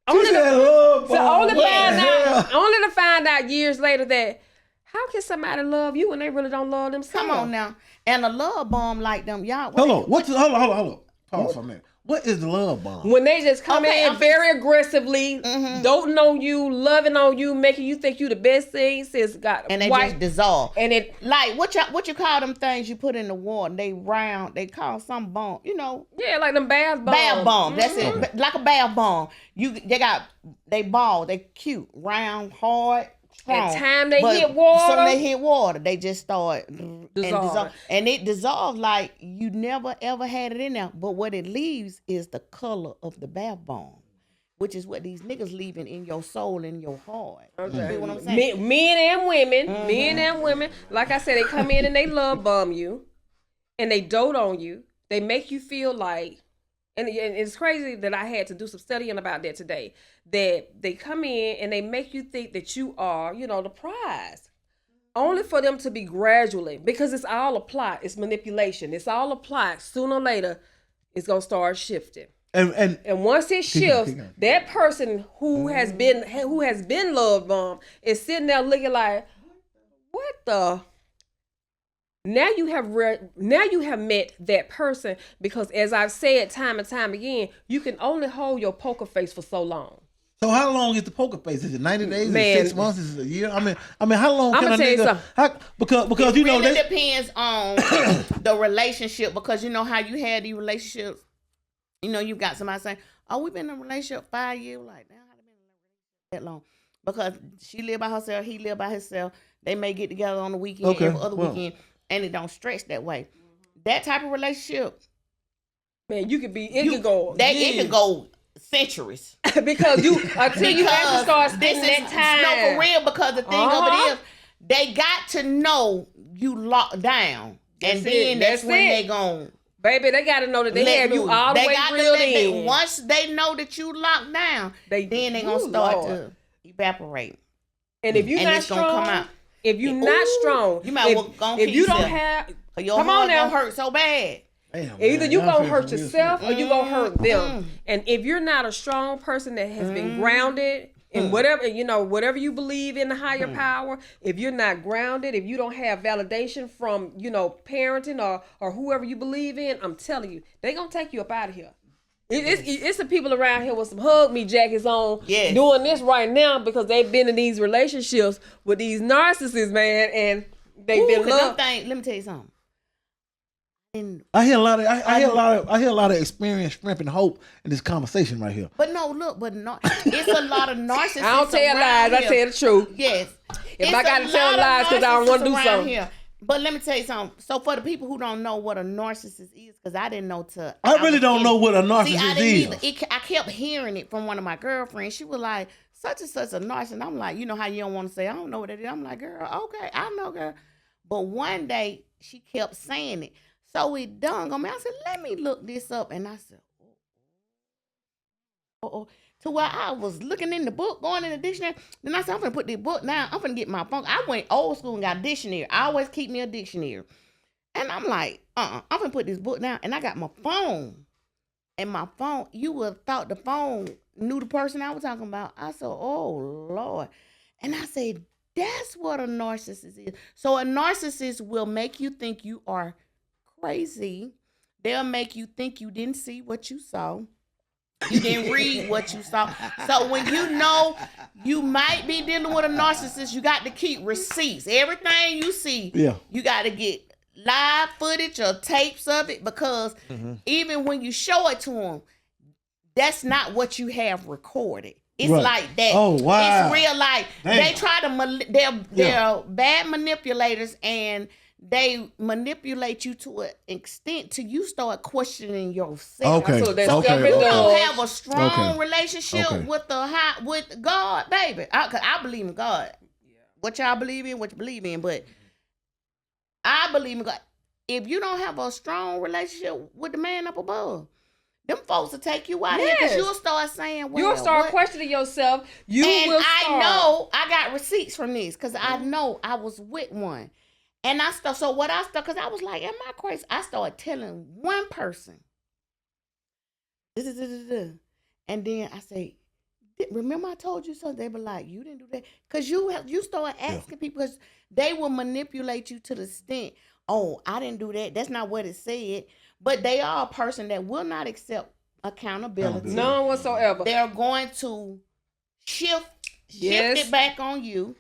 S2: Only to, only to find out years later that how can somebody love you when they really don't love themselves?
S3: Come on now. And a love bomb like them, y'all.
S1: Hold on. Hold on. Pause for a minute. What is the love bomb?
S2: When they just come
S3: Okay,
S2: in
S3: I'm
S2: very aggressively, doting on you, loving on you, making you think you the best thing since God.
S3: And they
S2: white,
S3: just dissolve.
S2: and it
S3: Like what you call them things you put in the water? They round. They call some bomb. You know,
S2: yeah, like them bath bombs.
S3: bath bomb. That's it. Like a bath bomb. They ball. They cute, round, hard. Strong.
S2: And time they
S3: But
S2: hit water,
S3: So they hit water. They just start
S2: Dissolve.
S3: and it dissolves like you never ever had it in there. But what it leaves is the color of the bath bomb, which is what these niggas leaving in your soul and your heart.
S2: Okay.
S3: You see what I'm saying?
S2: Men and women. Like I said, they come in and they love bomb you, and they dote on you. They make you feel like, and it's crazy that I had to do some studying about that today. That they come in and they make you think that you are, the prize, only for them to be gradually, because it's all a plot. It's manipulation. It's all a plot. Sooner or later, it's gonna start shifting.
S1: And
S2: And once it shifts, that person who has been love bombed is sitting there looking like, what the? Now you have met that person, because as I've said time and time again, you can only hold your poker face for so long.
S1: So how long is the poker face? Is it 90 days?
S2: Man.
S1: Is it 6 months? Is it a year? I mean, how long
S2: I'ma
S1: can a
S2: tell you
S1: nigga? Because
S3: It
S1: you know
S3: really
S1: they.
S3: depends on the relationship, because you know how you had these relationships. You know, you got somebody saying, "Oh, we've been in a relationship 5 years." Like, damn, how they been in a relationship that long? Because she live by herself, he live by himself. They may get together on the weekend, every other weekend, and it don't stretch that way. That type of relationship,
S2: Man, it could go.
S3: it could go centuries.
S2: Because you until you actually start spending that time.
S3: No, for real, because the thing of it is, they got to know you locked down.
S2: That's
S3: And then
S2: it.
S3: that's
S2: That's
S3: when
S2: it.
S3: they gon'
S2: Baby, they got to know that they have you all the way reeled in.
S3: Once they know that you locked down, then they gonna start to evaporate.
S2: And if you're
S3: And
S2: not
S3: it's gonna
S2: strong,
S3: come out.
S2: if you're not strong,
S3: you might well go
S2: if
S3: kill
S2: you don't
S3: yourself.
S2: have,
S3: Your
S2: come on
S3: heart
S2: now,
S3: gonna hurt so bad.
S1: Damn,
S2: either
S1: man,
S2: you
S1: y'all
S2: gonna
S1: feel
S2: hurt
S1: some real
S2: yourself
S1: shit.
S2: or you gonna hurt them. And if you're not a strong person that has been grounded in whatever, whatever you believe in the higher power, if you're not grounded, if you don't have validation from, parenting or whoever you believe in, I'm telling you, they gonna take you up out of here. It's the people around here with some hug me jackets on doing this right now because they've been in these relationships with these narcissists, man, and they've been loved.
S3: Let me tell you something.
S1: I hear a lot of experience, strength, and hope in this conversation right here.
S3: But it's a lot of narcissists.
S2: I don't tell lies. I tell the truth.
S3: Yes.
S2: If I gotta tell lies because I don't want to do something.
S3: Here. But let me tell you something. So for the people who don't know what a narcissist is, because I didn't know
S1: I really don't know what a narcissist is.
S3: I kept hearing it from one of my girlfriends. She was like, such and such a narcissist. And I'm like, you know how you don't want to say, I don't know what it is. I'm like, girl, okay, I know, girl. But one day she kept saying it. So it dawned on me. I said, let me look this up. And I said, oh. To where I was looking in the book, going in the dictionary. Then I said, I'm going to put this book down. I'm going to get my phone. I went old school and got a dictionary. I always keep me a dictionary. And I'm like, I'm going to put this book down. And I got my phone. And my phone, you would have thought the phone knew the person I was talking about. I said, oh, Lord. And I said, that's what a narcissist is. So a narcissist will make you think you are crazy. They'll make you think you didn't see what you saw. You didn't read what you saw. So when you know you might be dealing with a narcissist, you got to keep receipts. Everything you see, you got to get live footage or tapes of it, because even when you show it to them, that's not what you have recorded. It's like that.
S1: Oh, wow.
S3: It's real life.
S1: Damn.
S3: They try to, they're bad manipulators, and they manipulate you to an extent till you start questioning yourself.
S1: Okay.
S2: So
S3: if you don't have a strong relationship with God, baby, because I believe in God. What y'all believe in, what you believe in, but I believe in God. If you don't have a strong relationship with the man up above, them folks will take you out here, because you'll start saying, well,
S2: you'll start questioning yourself.
S3: I know I got receipts from this, because I know I was with one. And because I was like, am I crazy? I started telling one person, and then I say, remember I told you something? They were like, you didn't do that. Because you start asking people, because they will manipulate you to the extent, oh, I didn't do that. That's not what it said. But they are a person that will not accept accountability.
S2: None whatsoever.
S3: They're going to shift it back on you.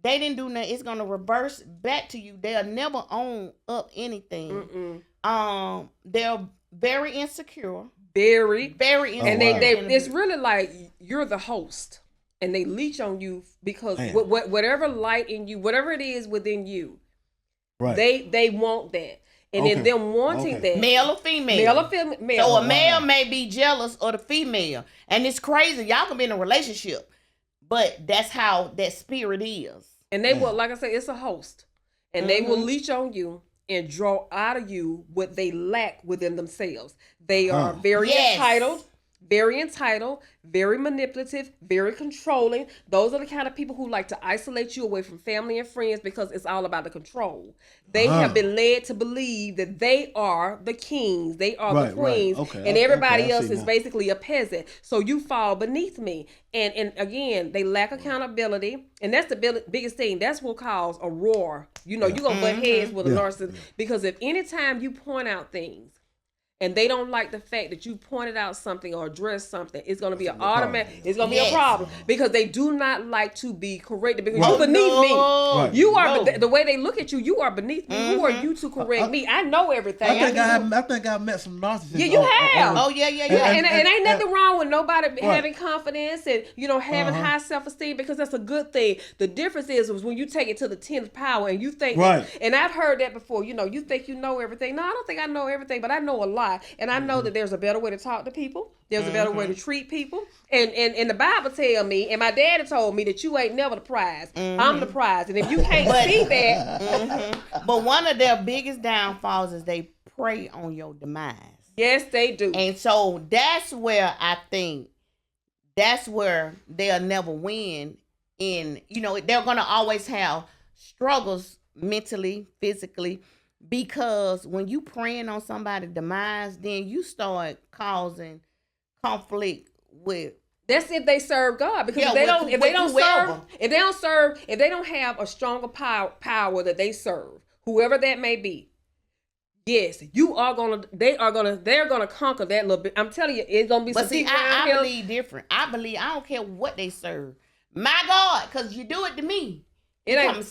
S3: They didn't do nothing. It's gonna reverse back to you. They'll never own up anything. They're very insecure. Very insecure.
S2: And it's really like you're the host, and they leech on you because whatever light in you, whatever it is within you, they want that. And in them wanting that,
S3: male or female. So a male may be jealous of the female, and it's crazy. Y'all can be in a relationship, but that's how that spirit is.
S2: And they will, like I said, it's a host. And they will leech on you and draw out of you what they lack within themselves. They are very entitled, very manipulative, very controlling. Those are the kind of people who like to isolate you away from family and friends because it's all about the control. They have been led to believe that they are the kings, they are the queens, and everybody else is basically a peasant. So you fall beneath me. And again, they lack accountability, and that's the biggest thing. That's what causes a roar. You're going to butt heads with a narcissist, because if anytime you point out things and they don't like the fact that you pointed out something or addressed something, it's going to be an automatic. It's going to be a problem because they do not like to be corrected because you're beneath me.
S1: Right.
S2: You are the way they look at you. You are beneath me. Who are you to correct me? I know everything.
S1: I think I've met some narcissists.
S2: Yeah, you have.
S3: Oh yeah.
S2: And ain't nothing wrong with nobody having confidence and having high self-esteem because that's a good thing. The difference is when you take it to the 10th power and you think, and I've heard that before. You think you know everything. No, I don't think I know everything, but I know a lot. And I know that there's a better way to talk to people. There's a better way to treat people. And the Bible tell me, and my daddy told me that you ain't never the prize. I'm the prize. And if you can't see that.
S3: But one of their biggest downfalls is they prey on your demise.
S2: Yes, they do.
S3: And so that's where I think they'll never win. They're going to always have struggles mentally, physically. Because when you praying on somebody's demise, then you start causing conflict with.
S2: That's if they serve God. Because if they don't have a stronger power that they serve, whoever that may be, yes, they're gonna conquer that little bit. I'm telling you, it's gonna be.
S3: But see, I believe different. I don't care what they serve. My God, because you do it to me. He gonna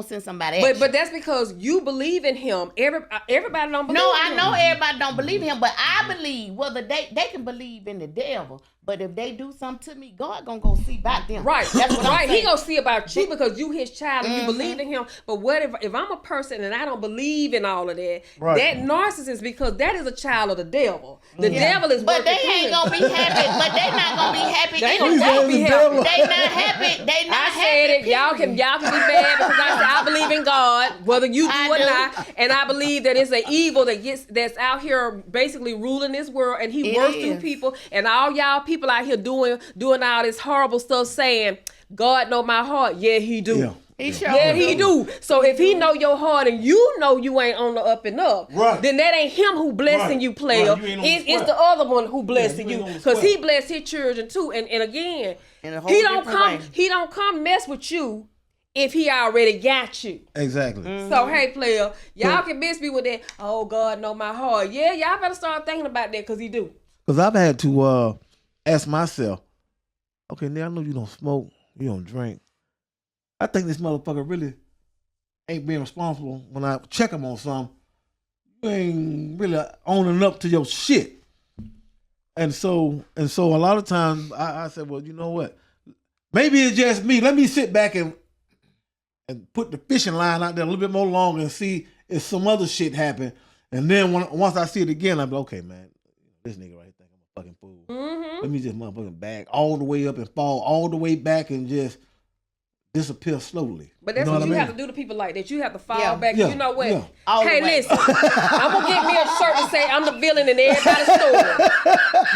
S3: send somebody else.
S2: But that's because you believe in him. Everybody don't believe.
S3: No,
S2: in him.
S3: I know everybody don't believe in him, but I believe whether they can believe in the devil. But if they do something to me, God gonna go see about them.
S2: Right.
S3: That's what I'm saying.
S2: He gonna see about you because you his child and you believe in him. But what if I'm a person and I don't believe in all of that? Right. That narcissist, because that is a child of the devil. The devil is.
S3: But they ain't gonna be happy. But they not gonna be happy.
S2: They don't be happy.
S3: They not happy. They not happy.
S2: I said it. Y'all can be bad because I believe in God, whether you do or not. And I believe that it's an evil that's out here basically ruling this world, and he works through people, and all y'all people out here doing all this horrible stuff, saying God know my heart. Yeah, he do. He do. So if he know your heart and you know you ain't on the up and up, then that ain't him who blessing you, player. It's the other one who blessing you, because he bless his children too. And again, he don't come mess with you if he already got you.
S1: Exactly.
S2: So hey, player, y'all can miss me with that. Oh, God know my heart. Yeah, y'all better start thinking about that because he do.
S1: Because I've had to ask myself, okay, now I know you don't smoke, you don't drink. I think this motherfucker really ain't being responsible when I check him on something. You ain't really owning up to your shit. And so a lot of times I said, well, you know what? Maybe it's just me. Let me sit back and put the fishing line out there a little bit more longer and see if some other shit happen. And then once I see it again, I'm like, okay, man, this nigga right there think I'm a fucking fool. Let me just motherfucking back all the way up and fall all the way back and just disappear slowly.
S2: But that's what you have to do to people like that. You have to fall back. You know what? Hey, listen, I'm going to get me a shirt and say I'm the villain in everybody's story.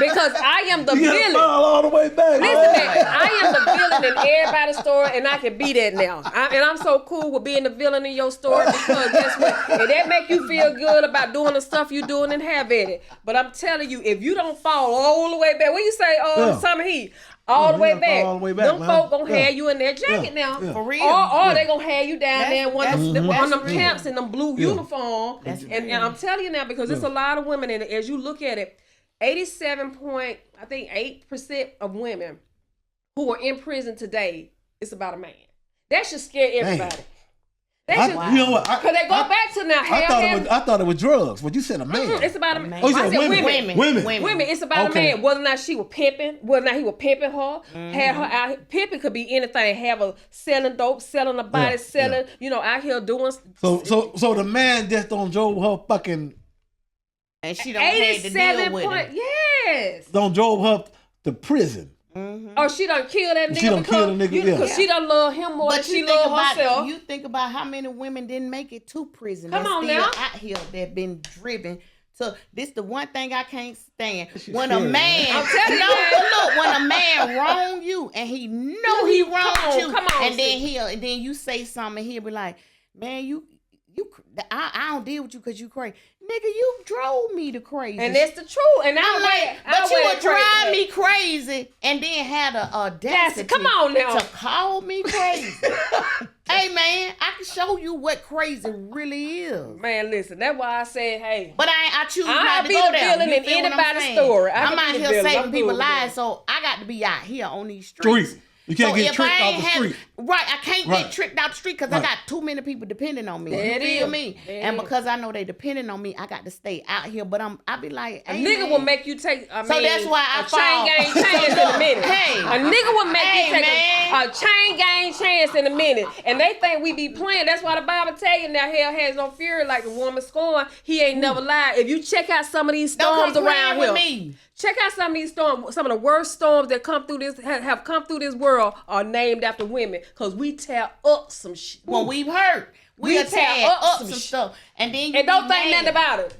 S2: Because I am the villain.
S1: Fall all the way back.
S2: Listen, man, I am the villain in everybody's story, and I can be that now. And I'm so cool with being the villain in your story, because guess what? If that make you feel good about doing the stuff you're doing, and have at it. But I'm telling you, if you don't fall all the way back, what you say, Summa Heat? All the way back. Them folk gonna have you in their jacket now.
S3: For real.
S2: Or they gonna have you down there in one of them pimps in them blue uniform. And I'm telling you now, because it's a lot of women, and as you look at it, 87.8% of women who are in prison today, it's about a man. That should scare everybody.
S1: You know what?
S2: Because they go back to now.
S1: I thought it was drugs, but you said a man.
S2: It's about a man.
S1: Oh, you said
S2: women. It's about a man. Whether or not she was pimping, whether or not he was pimping her, had her out. Pimping could be anything. Have her selling dope, selling a body, selling, out here doing.
S1: So the man just don't drove her fucking.
S3: And she don't have to deal with it.
S2: Yes.
S1: Don't drove her to prison.
S2: Oh, she done killed that nigga.
S1: She done killed the nigga,
S2: because she done love him more than she love herself.
S3: You think about how many women didn't make it to prison.
S2: Come on
S3: still
S2: now.
S3: Out here that been driven. So this the one thing I can't stand. When a man,
S2: I'm telling you,
S3: look, when a man wrong you and he know he wronged you,
S2: come on,
S3: and then you say something, he'll be like, man, you I don't deal with you because you crazy. Nigga, you drove me to crazy.
S2: And that's the truth. And I'm like,
S3: but you would drive me crazy and then had the audacity
S2: come on now.
S3: to call me crazy. Hey, man, I can show you what crazy really is.
S2: Man, listen, that's why I said, hey.
S3: But I choose not
S2: I'll
S3: to
S2: be
S3: go
S2: the
S3: there.
S2: villain in anybody's story.
S3: I'm out here saving people's lives, so I got to be out here on these streets.
S1: You can't get tricked off the street.
S3: Right, I can't get tricked out the street because I got too many people depending on me. You feel me? And because I know they depending on me, I got to stay out here. But I be like,
S2: hey, a nigga will make you take.
S3: So that's why I
S2: chain gang chance in a minute.
S3: Hey,
S2: a nigga will make you take a chain gang chance in a minute, and they think we be playing. That's why the Bible tell you now, hell has no fury like a woman scorned. He ain't never lied. If you check out some of these storms around here. Check out some of these storms. Some of the worst storms that come through this have come through this world are named after women, cause we tear up some shit.
S3: When we've hurt, we tear up some stuff, and then you
S2: don't think nothing about it.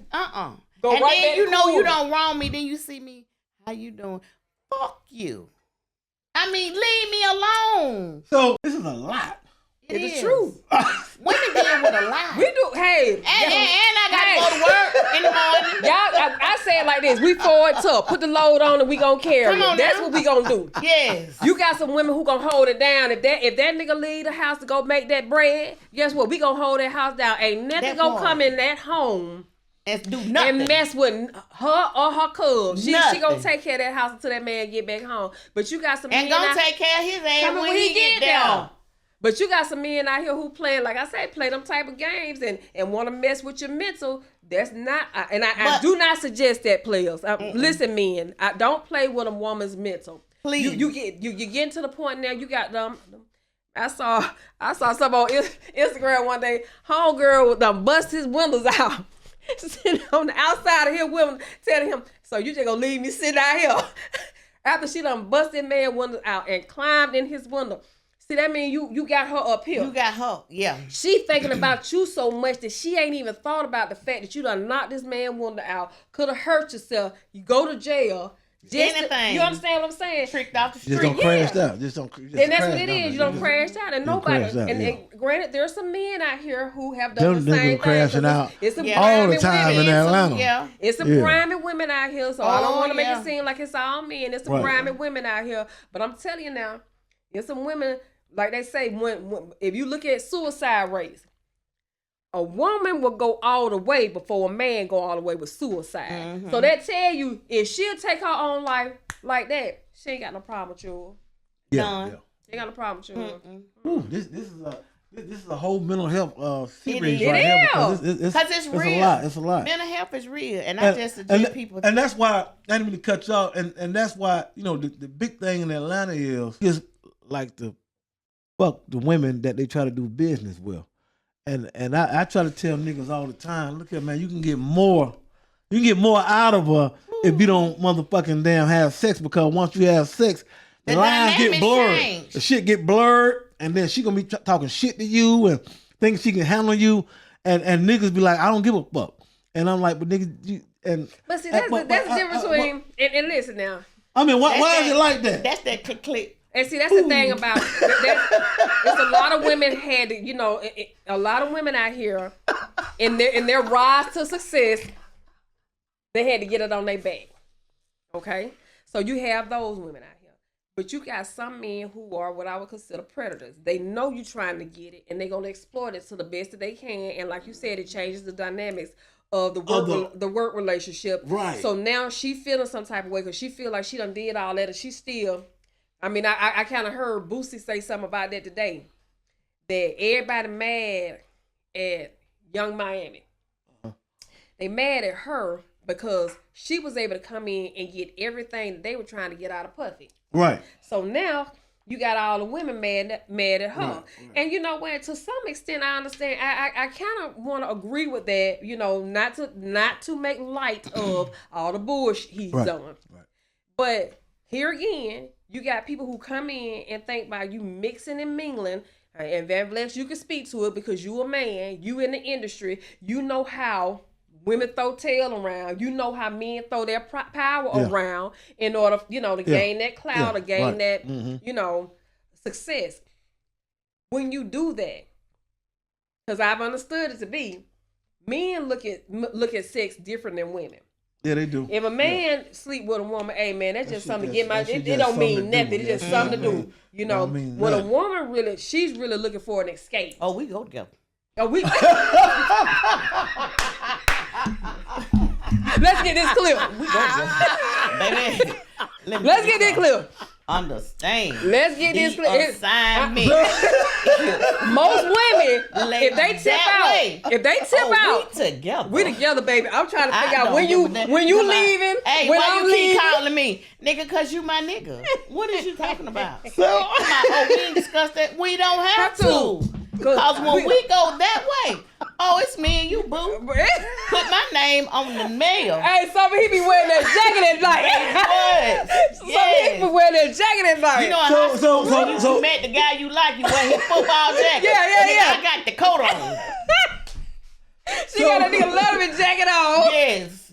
S3: Go and right then you know you don't wrong me. Then you see me. How you doing? Fuck you. I mean, leave me alone.
S1: So this is a lot.
S3: It's the truth. Women deal with a lot.
S2: We do. Hey,
S3: and I gotta go to work in the morning.
S2: Y'all, I say it like this: we forward tough. Put the load on and we gonna carry it. That's what we gonna do.
S3: Yes.
S2: You got some women who gonna hold it down. If that nigga leave the house to go make that bread, guess what? We gonna hold that house down. Ain't nothing gonna come in that home
S3: and do nothing
S2: and mess with her or her cubs. She gonna take care of that house until that man get back home. But you got some
S3: and
S2: men
S3: gonna take care of his ass when he get there.
S2: But you got some men out here who play, like I said, play them type of games and want to mess with your mental. That's not, I do not suggest that, players. Listen, men, I don't play with a woman's mental.
S3: Please,
S2: you getting to the point now. You got them. I saw something on Instagram one day. Homegirl done bust his windows out, sitting on the outside of his window, telling him, "So you just gonna leave me sitting out here?" After she done busted man windows out and climbed in his window. See, that mean you got her up here.
S3: You got her, yeah.
S2: She thinking about you so much that she ain't even thought about the fact that you done knocked this man window out. Could have hurt yourself. You go to jail.
S3: Anything.
S2: You understand what I'm saying?
S3: Tricked off the street.
S1: Just don't crash out. Just
S2: and that's what it is. You don't crash out. And nobody. And granted, there's some men out here who have done the same thing.
S1: Crashing out
S2: it's some
S1: all the time in Atlanta.
S2: It's some grimy women out here. So I don't want to make it seem like it's all men. It's some grimy women out here. But I'm telling you now, there's some women. Like they say, when if you look at suicide rates, a woman will go all the way before a man go all the way with suicide. Mm-hmm. So that tell you, if she'll take her own life like that, she ain't got no problem with you.
S1: Yeah.
S2: She ain't got no problem with you.
S1: Ooh, this is a whole mental health series
S2: right
S1: here.
S3: Because it's real.
S1: It's a lot.
S3: Mental health is real. And I just suggest people.
S1: And that's why, I didn't mean to cut you off, and that's why, the big thing in Atlanta is like the fuck the women that they try to do business with. And I try to tell niggas all the time, look at man, you can get more out of her if you don't motherfucking damn have sex, because once you have sex, the lines get blurred.
S3: Change.
S1: The shit get blurred, and then she gonna be talking shit to you and think she can handle you, and niggas be like, I don't give a fuck. And I'm like, but niggas,
S2: but see, that's the difference between and listen now.
S1: I mean, why is it like that?
S3: That's that click.
S2: And see, that's the thing about there's a lot of women had to, a lot of women out here in their rise to success, they had to get it on their back. Okay? So you have those women out here. But you got some men who are what I would consider predators. They know you're trying to get it, and they're going to exploit it to the best that they can. And like you said, it changes the dynamics of the work relationship.
S1: Right.
S2: So now she feeling some type of way because she feel like she done did all that, and she still... I mean, I kind of heard Boosie say something about that today. That everybody mad at Young Miami. They mad at her because she was able to come in and get everything that they were trying to get out of Puffy.
S1: Right.
S2: So now you got all the women mad at her. Right. And you know what? To some extent, I understand. I kind of want to agree with that. Not to make light of all the bullshit he's done. Right. But here again, you got people who come in and think by you mixing and mingling, and Van Vleckk, you can speak to it because you a man, you in the industry, you know how women throw tail around, you know how men throw their power around in order, to gain that clout or gain that, success. When you do that, because I've understood it to be, men look at sex different than women.
S1: Yeah, they do.
S2: If a man sleep with a woman, hey man, that's just something to get my. It don't
S1: something
S2: mean
S1: to do.
S2: nothing. It's just something to do. You know, when a woman really, she's really looking for an escape.
S3: Oh, we go together.
S2: Oh, we. Let's get this clear.
S3: We go together. Baby,
S2: Let's get this clear.
S3: Understand.
S2: Let's get this clear.
S3: Assignment.
S2: Most women, if they tip out,
S3: we together.
S2: We together, baby. I'm trying to figure out
S3: don't
S2: when
S3: give
S2: you
S3: a damn.
S2: leaving.
S3: Hey,
S2: when
S3: why
S2: I'm
S3: you
S2: leaving.
S3: keep calling me nigga? Cause you my nigga. What is you talking about? Oh, we didn't discuss that. We don't have to. Cause when we go that way, oh, it's me and you, boo. Put my name on the mail.
S2: Hey, Summa Heat be wearing that jacket at night.
S3: What?
S2: Summa Heat be wearing that jacket at night.
S3: You know, you met the guy you like, you wear his football jacket.
S2: Yeah.
S3: I got the coat on.
S2: She got that nigga Letterman jacket on.
S3: Yes.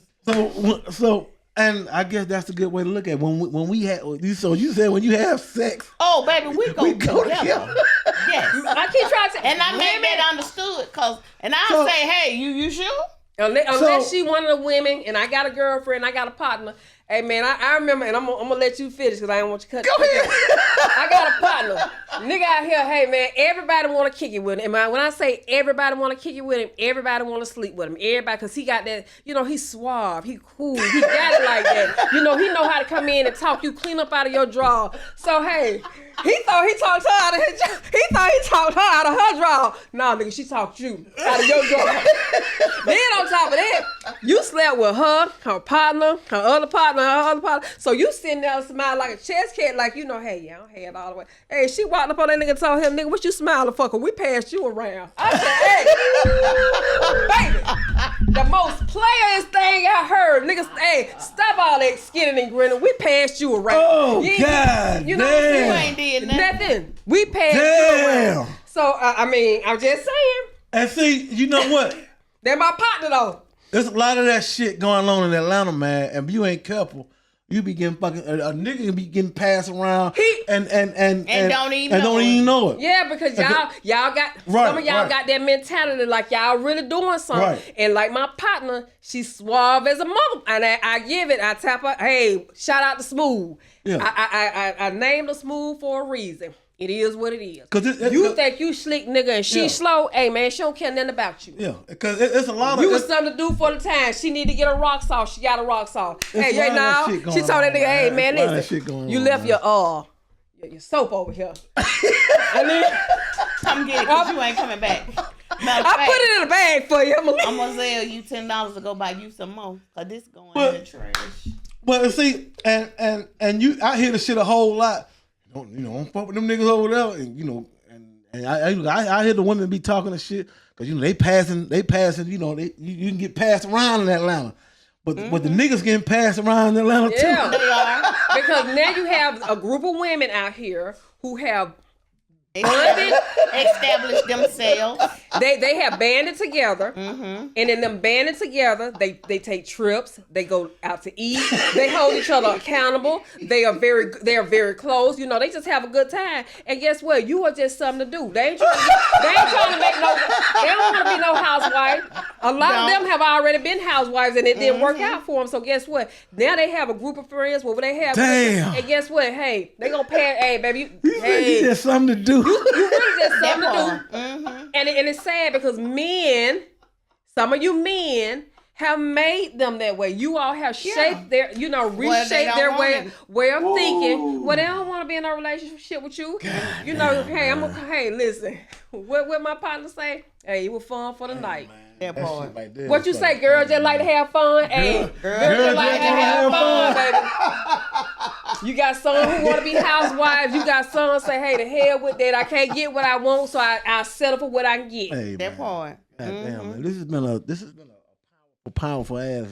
S1: So, and I guess that's a good way to look at it. When we have. So you said when you have sex.
S3: Oh, baby, we go together. Yes.
S2: I keep trying to.
S3: And I make that understood, and I'll say, hey, you sure?
S2: Unless she one of the women, and I got a girlfriend, I got a partner. Hey man, I remember, and I'm gonna let you finish because I don't want you to cut. Go ahead. I got a partner, nigga out here. Hey man, everybody want to kick it with him. And when I say everybody want to kick it with him, everybody want to sleep with him. Everybody, because he got that. You know, he's suave, he cool, he got it like that. You know, he know how to come in and talk you clean up out of your drawer. So hey. He thought he talked her out of his. He thought he talked her out of her drawer. Nah, nigga, she talked you out of your drawer. Then on top of that, you slept with her partner, her other partner. So you sitting there smiling like a chess cat, like you know, hey, yeah, I don't have it all the way. Hey, she walked up on that nigga and told him, nigga, what you smiling for? Cause we passed you around. I said, hey, baby, the most playerist thing I heard, niggas. Hey, stop all that skinning and grinning. We passed you around.
S1: Oh God,
S2: you know
S1: damn.
S3: You ain't did nothing.
S2: We passed you around. So I mean, I'm just saying.
S1: And see, you know what?
S2: They're my partner though.
S1: There's a lot of that shit going on in Atlanta, man. And if you ain't careful, you be getting fucking a nigga can be getting passed around and
S3: don't even
S1: know it.
S2: Yeah, because y'all got some of y'all got that mentality like y'all really doing something.
S1: Right.
S2: And like my partner, she's suave as a mother, and I give it. I tap her. Hey, shout out to Smooth.
S1: Yeah.
S2: I named her Smooth for a reason. It is what it is.
S1: You
S2: think you slick nigga and she slow? Hey man, she don't care nothing about you.
S1: Yeah, because it's a lot of.
S2: You was something to do for the time. She need to get a rocks off. She got a rocks off. Hey, now she told that nigga, hey man, listen, you left your soap over here. And then,
S3: come get it, cause you ain't coming back.
S2: I put it in a bag for you.
S3: I'm gonna sell you $10 to go buy you some more. Cause this going in the trash.
S1: But see, and you, I hear the shit a whole lot. Don't fuck with them niggas over there, and and I hear the women be talking the shit because they passing, you can get passed around in Atlanta, but the niggas getting passed around in Atlanta too.
S2: Yeah, they are because now you have a group of women out here who have
S3: established themselves.
S2: They have banded together, and in them banded together, they take trips. They go out to eat. They hold each other accountable. They are very close. You know, they just have a good time. And guess what? You are just something to do. They ain't trying to make no. They don't want to be no housewife. A lot of them have already been housewives, and it didn't work out for them. So guess what? Now they have a group of friends where they have.
S1: Damn.
S2: And guess what? Hey, they gonna pay. Hey, baby.
S1: You just something to do.
S2: You really just something to do. And it's sad because men, some of you men, have made them that way. You all have shaped their, reshaped their way of thinking. Well, they don't want to be in a relationship with you. God, hey, listen. What my partner say? Hey, it was fun for the night.
S3: That part.
S2: What you say, girls just like to have fun? Hey, girls just like to have fun, baby. You got some who want to be housewives. You got some say, hey, the hell with that. I can't get what I want, so I settle for what I can get.
S1: Hey,
S3: that part.
S1: God damn, man. This has been a powerful ass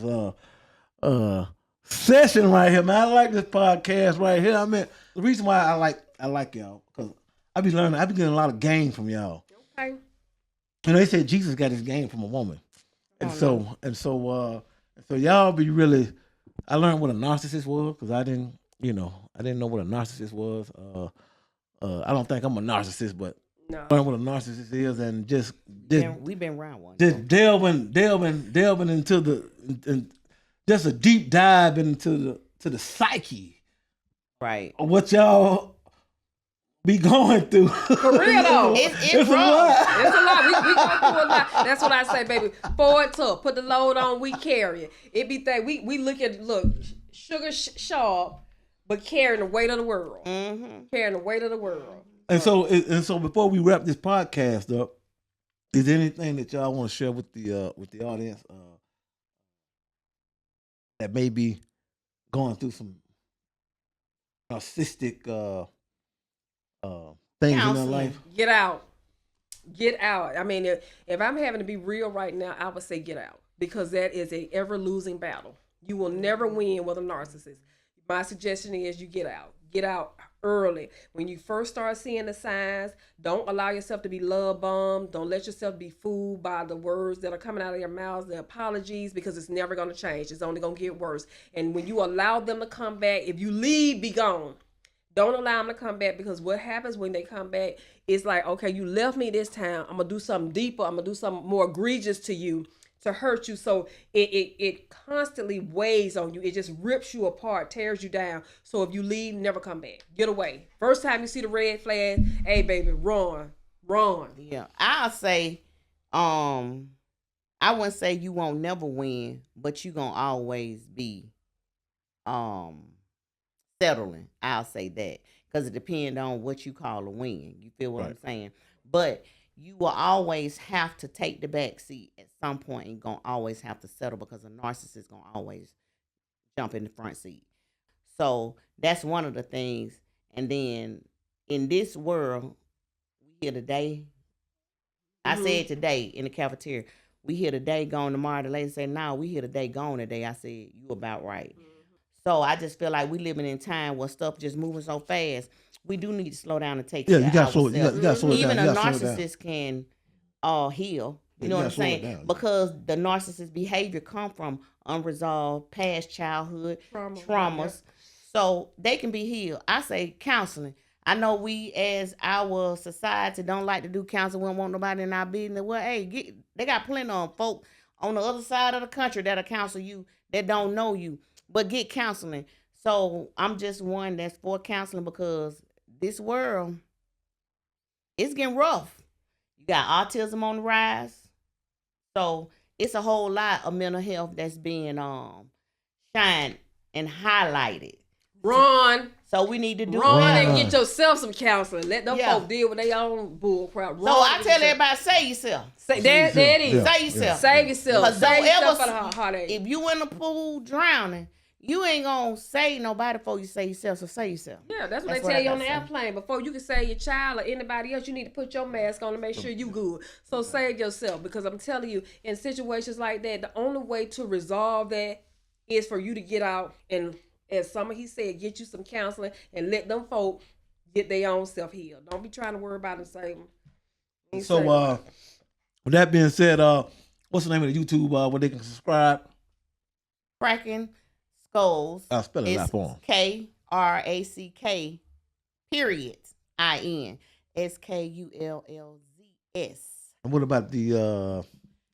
S1: session right here, man. I like this podcast right here. I mean, the reason why I like y'all because I be getting a lot of game from y'all.
S2: Okay.
S1: They said Jesus got his game from a woman, and so y'all be really. I learned what a narcissist was because I didn't know what a narcissist was. I don't think I'm a narcissist, but learn what a narcissist is, and
S3: we've been around one.
S1: Just delving into just a deep dive into the psyche,
S3: right?
S1: Of what y'all be going through.
S2: For real though,
S3: it's a lot.
S2: It's a lot. We go through a lot. That's what I say, baby. Forward tough. Put the load on. We carry it. It be that we look sugar sharp, but carrying the weight of the world.
S3: Mm-hmm.
S2: Carrying the weight of the world.
S1: And so before we wrap this podcast up, is there anything that y'all want to share with the audience that may be going through some narcissistic things in their life?
S2: Get out. I mean, if I'm having to be real right now, I would say get out, because that is a ever losing battle. You will never win with a narcissist. My suggestion is you get out. Get out early. When you first start seeing the signs, don't allow yourself to be love bombed. Don't let yourself be fooled by the words that are coming out of your mouths, the apologies, because it's never going to change. It's only going to get worse. And when you allow them to come back, if you leave, be gone. Don't allow them to come back, because what happens when they come back is like, okay, you left me this time. I'm going to do something deeper. I'm going to do something more egregious to you to hurt you. So it constantly weighs on you. It just rips you apart, tears you down. So if you leave, never come back. Get away. First time you see the red flag, hey, baby, run.
S3: Yeah, I'll say, I wouldn't say you won't never win, but you gonna always be settling. I'll say that, because it depends on what you call a win. You feel what I'm saying? But you will always have to take the back seat at some point, and gonna always have to settle, because a narcissist is gonna always jump in the front seat. So that's one of the things. And then in this world, we here today. I said today in the cafeteria, we here today, gone tomorrow. The lady said, no, we here today, gone today. I said, you about right. So I just feel like we living in time where stuff just moving so fast. We do need to slow down and take care of ourselves.
S1: You gotta slow it down.
S3: Even a narcissist can heal. You know what I'm saying? Because the narcissist behavior come from unresolved past childhood traumas. So they can be healed. I say counseling. I know we as our society don't like to do counseling. We don't want nobody in our business. Well, hey, they got plenty of folk on the other side of the country that'll counsel you that don't know you. But get counseling. So I'm just one that's for counseling, because this world, it's getting rough. You got autism on the rise. So it's a whole lot of mental health that's being shined and highlighted.
S2: Run.
S3: So we need to do
S2: and get yourself some counseling. Let them folk deal with their own bull crap.
S3: So I tell everybody, say yourself.
S2: There it is.
S3: Say yourself.
S2: Save yourself.
S3: Because don't ever,
S2: for the heartache.
S3: if you in the pool drowning, you ain't gonna save nobody before you save yourself. So say yourself.
S2: Yeah, that's what they tell you on the airplane. Before you can save your child or anybody else, you need to put your mask on to make sure you good. So save yourself, because I'm telling you, in situations like that, the only way to resolve that is for you to get out and, as Summa Heat said, get you some counseling and let them folk get their own self healed. Don't be trying to worry about them saving.
S1: So with that being said, what's the name of the YouTube where they can subscribe?
S3: Krackin Skullz.
S1: I'll spell it out for them.
S3: Krack period IN SKULLZS.
S1: And what about the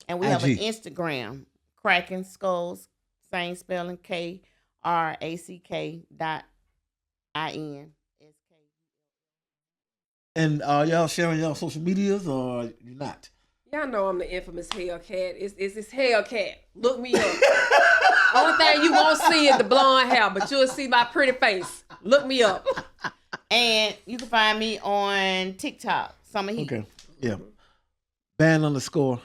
S3: and we
S1: IG?
S3: have an Instagram, Krackin Skullz, same spelling, KRACK.IN.
S1: And are y'all sharing y'all social medias, or you not?
S2: Y'all know I'm the infamous Hellcat. It's this Hellcat. Look me up. Only thing you won't see is the blonde hair, but you'll see my pretty face. Look me up.
S3: And you can find me on TikTok, Summa Heat.
S1: Okay. Yeah. Ban _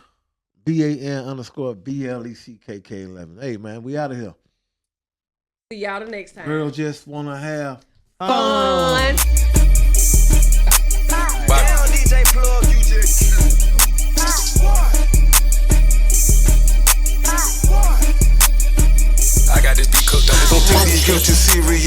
S1: BAN _ BLECKK11. Hey man, we out of here.
S2: See y'all the next time.
S1: Girls just wanna have
S2: fun.
S4: DJ plug, you just I got this beat cooked on this. Don't take these girls too serious.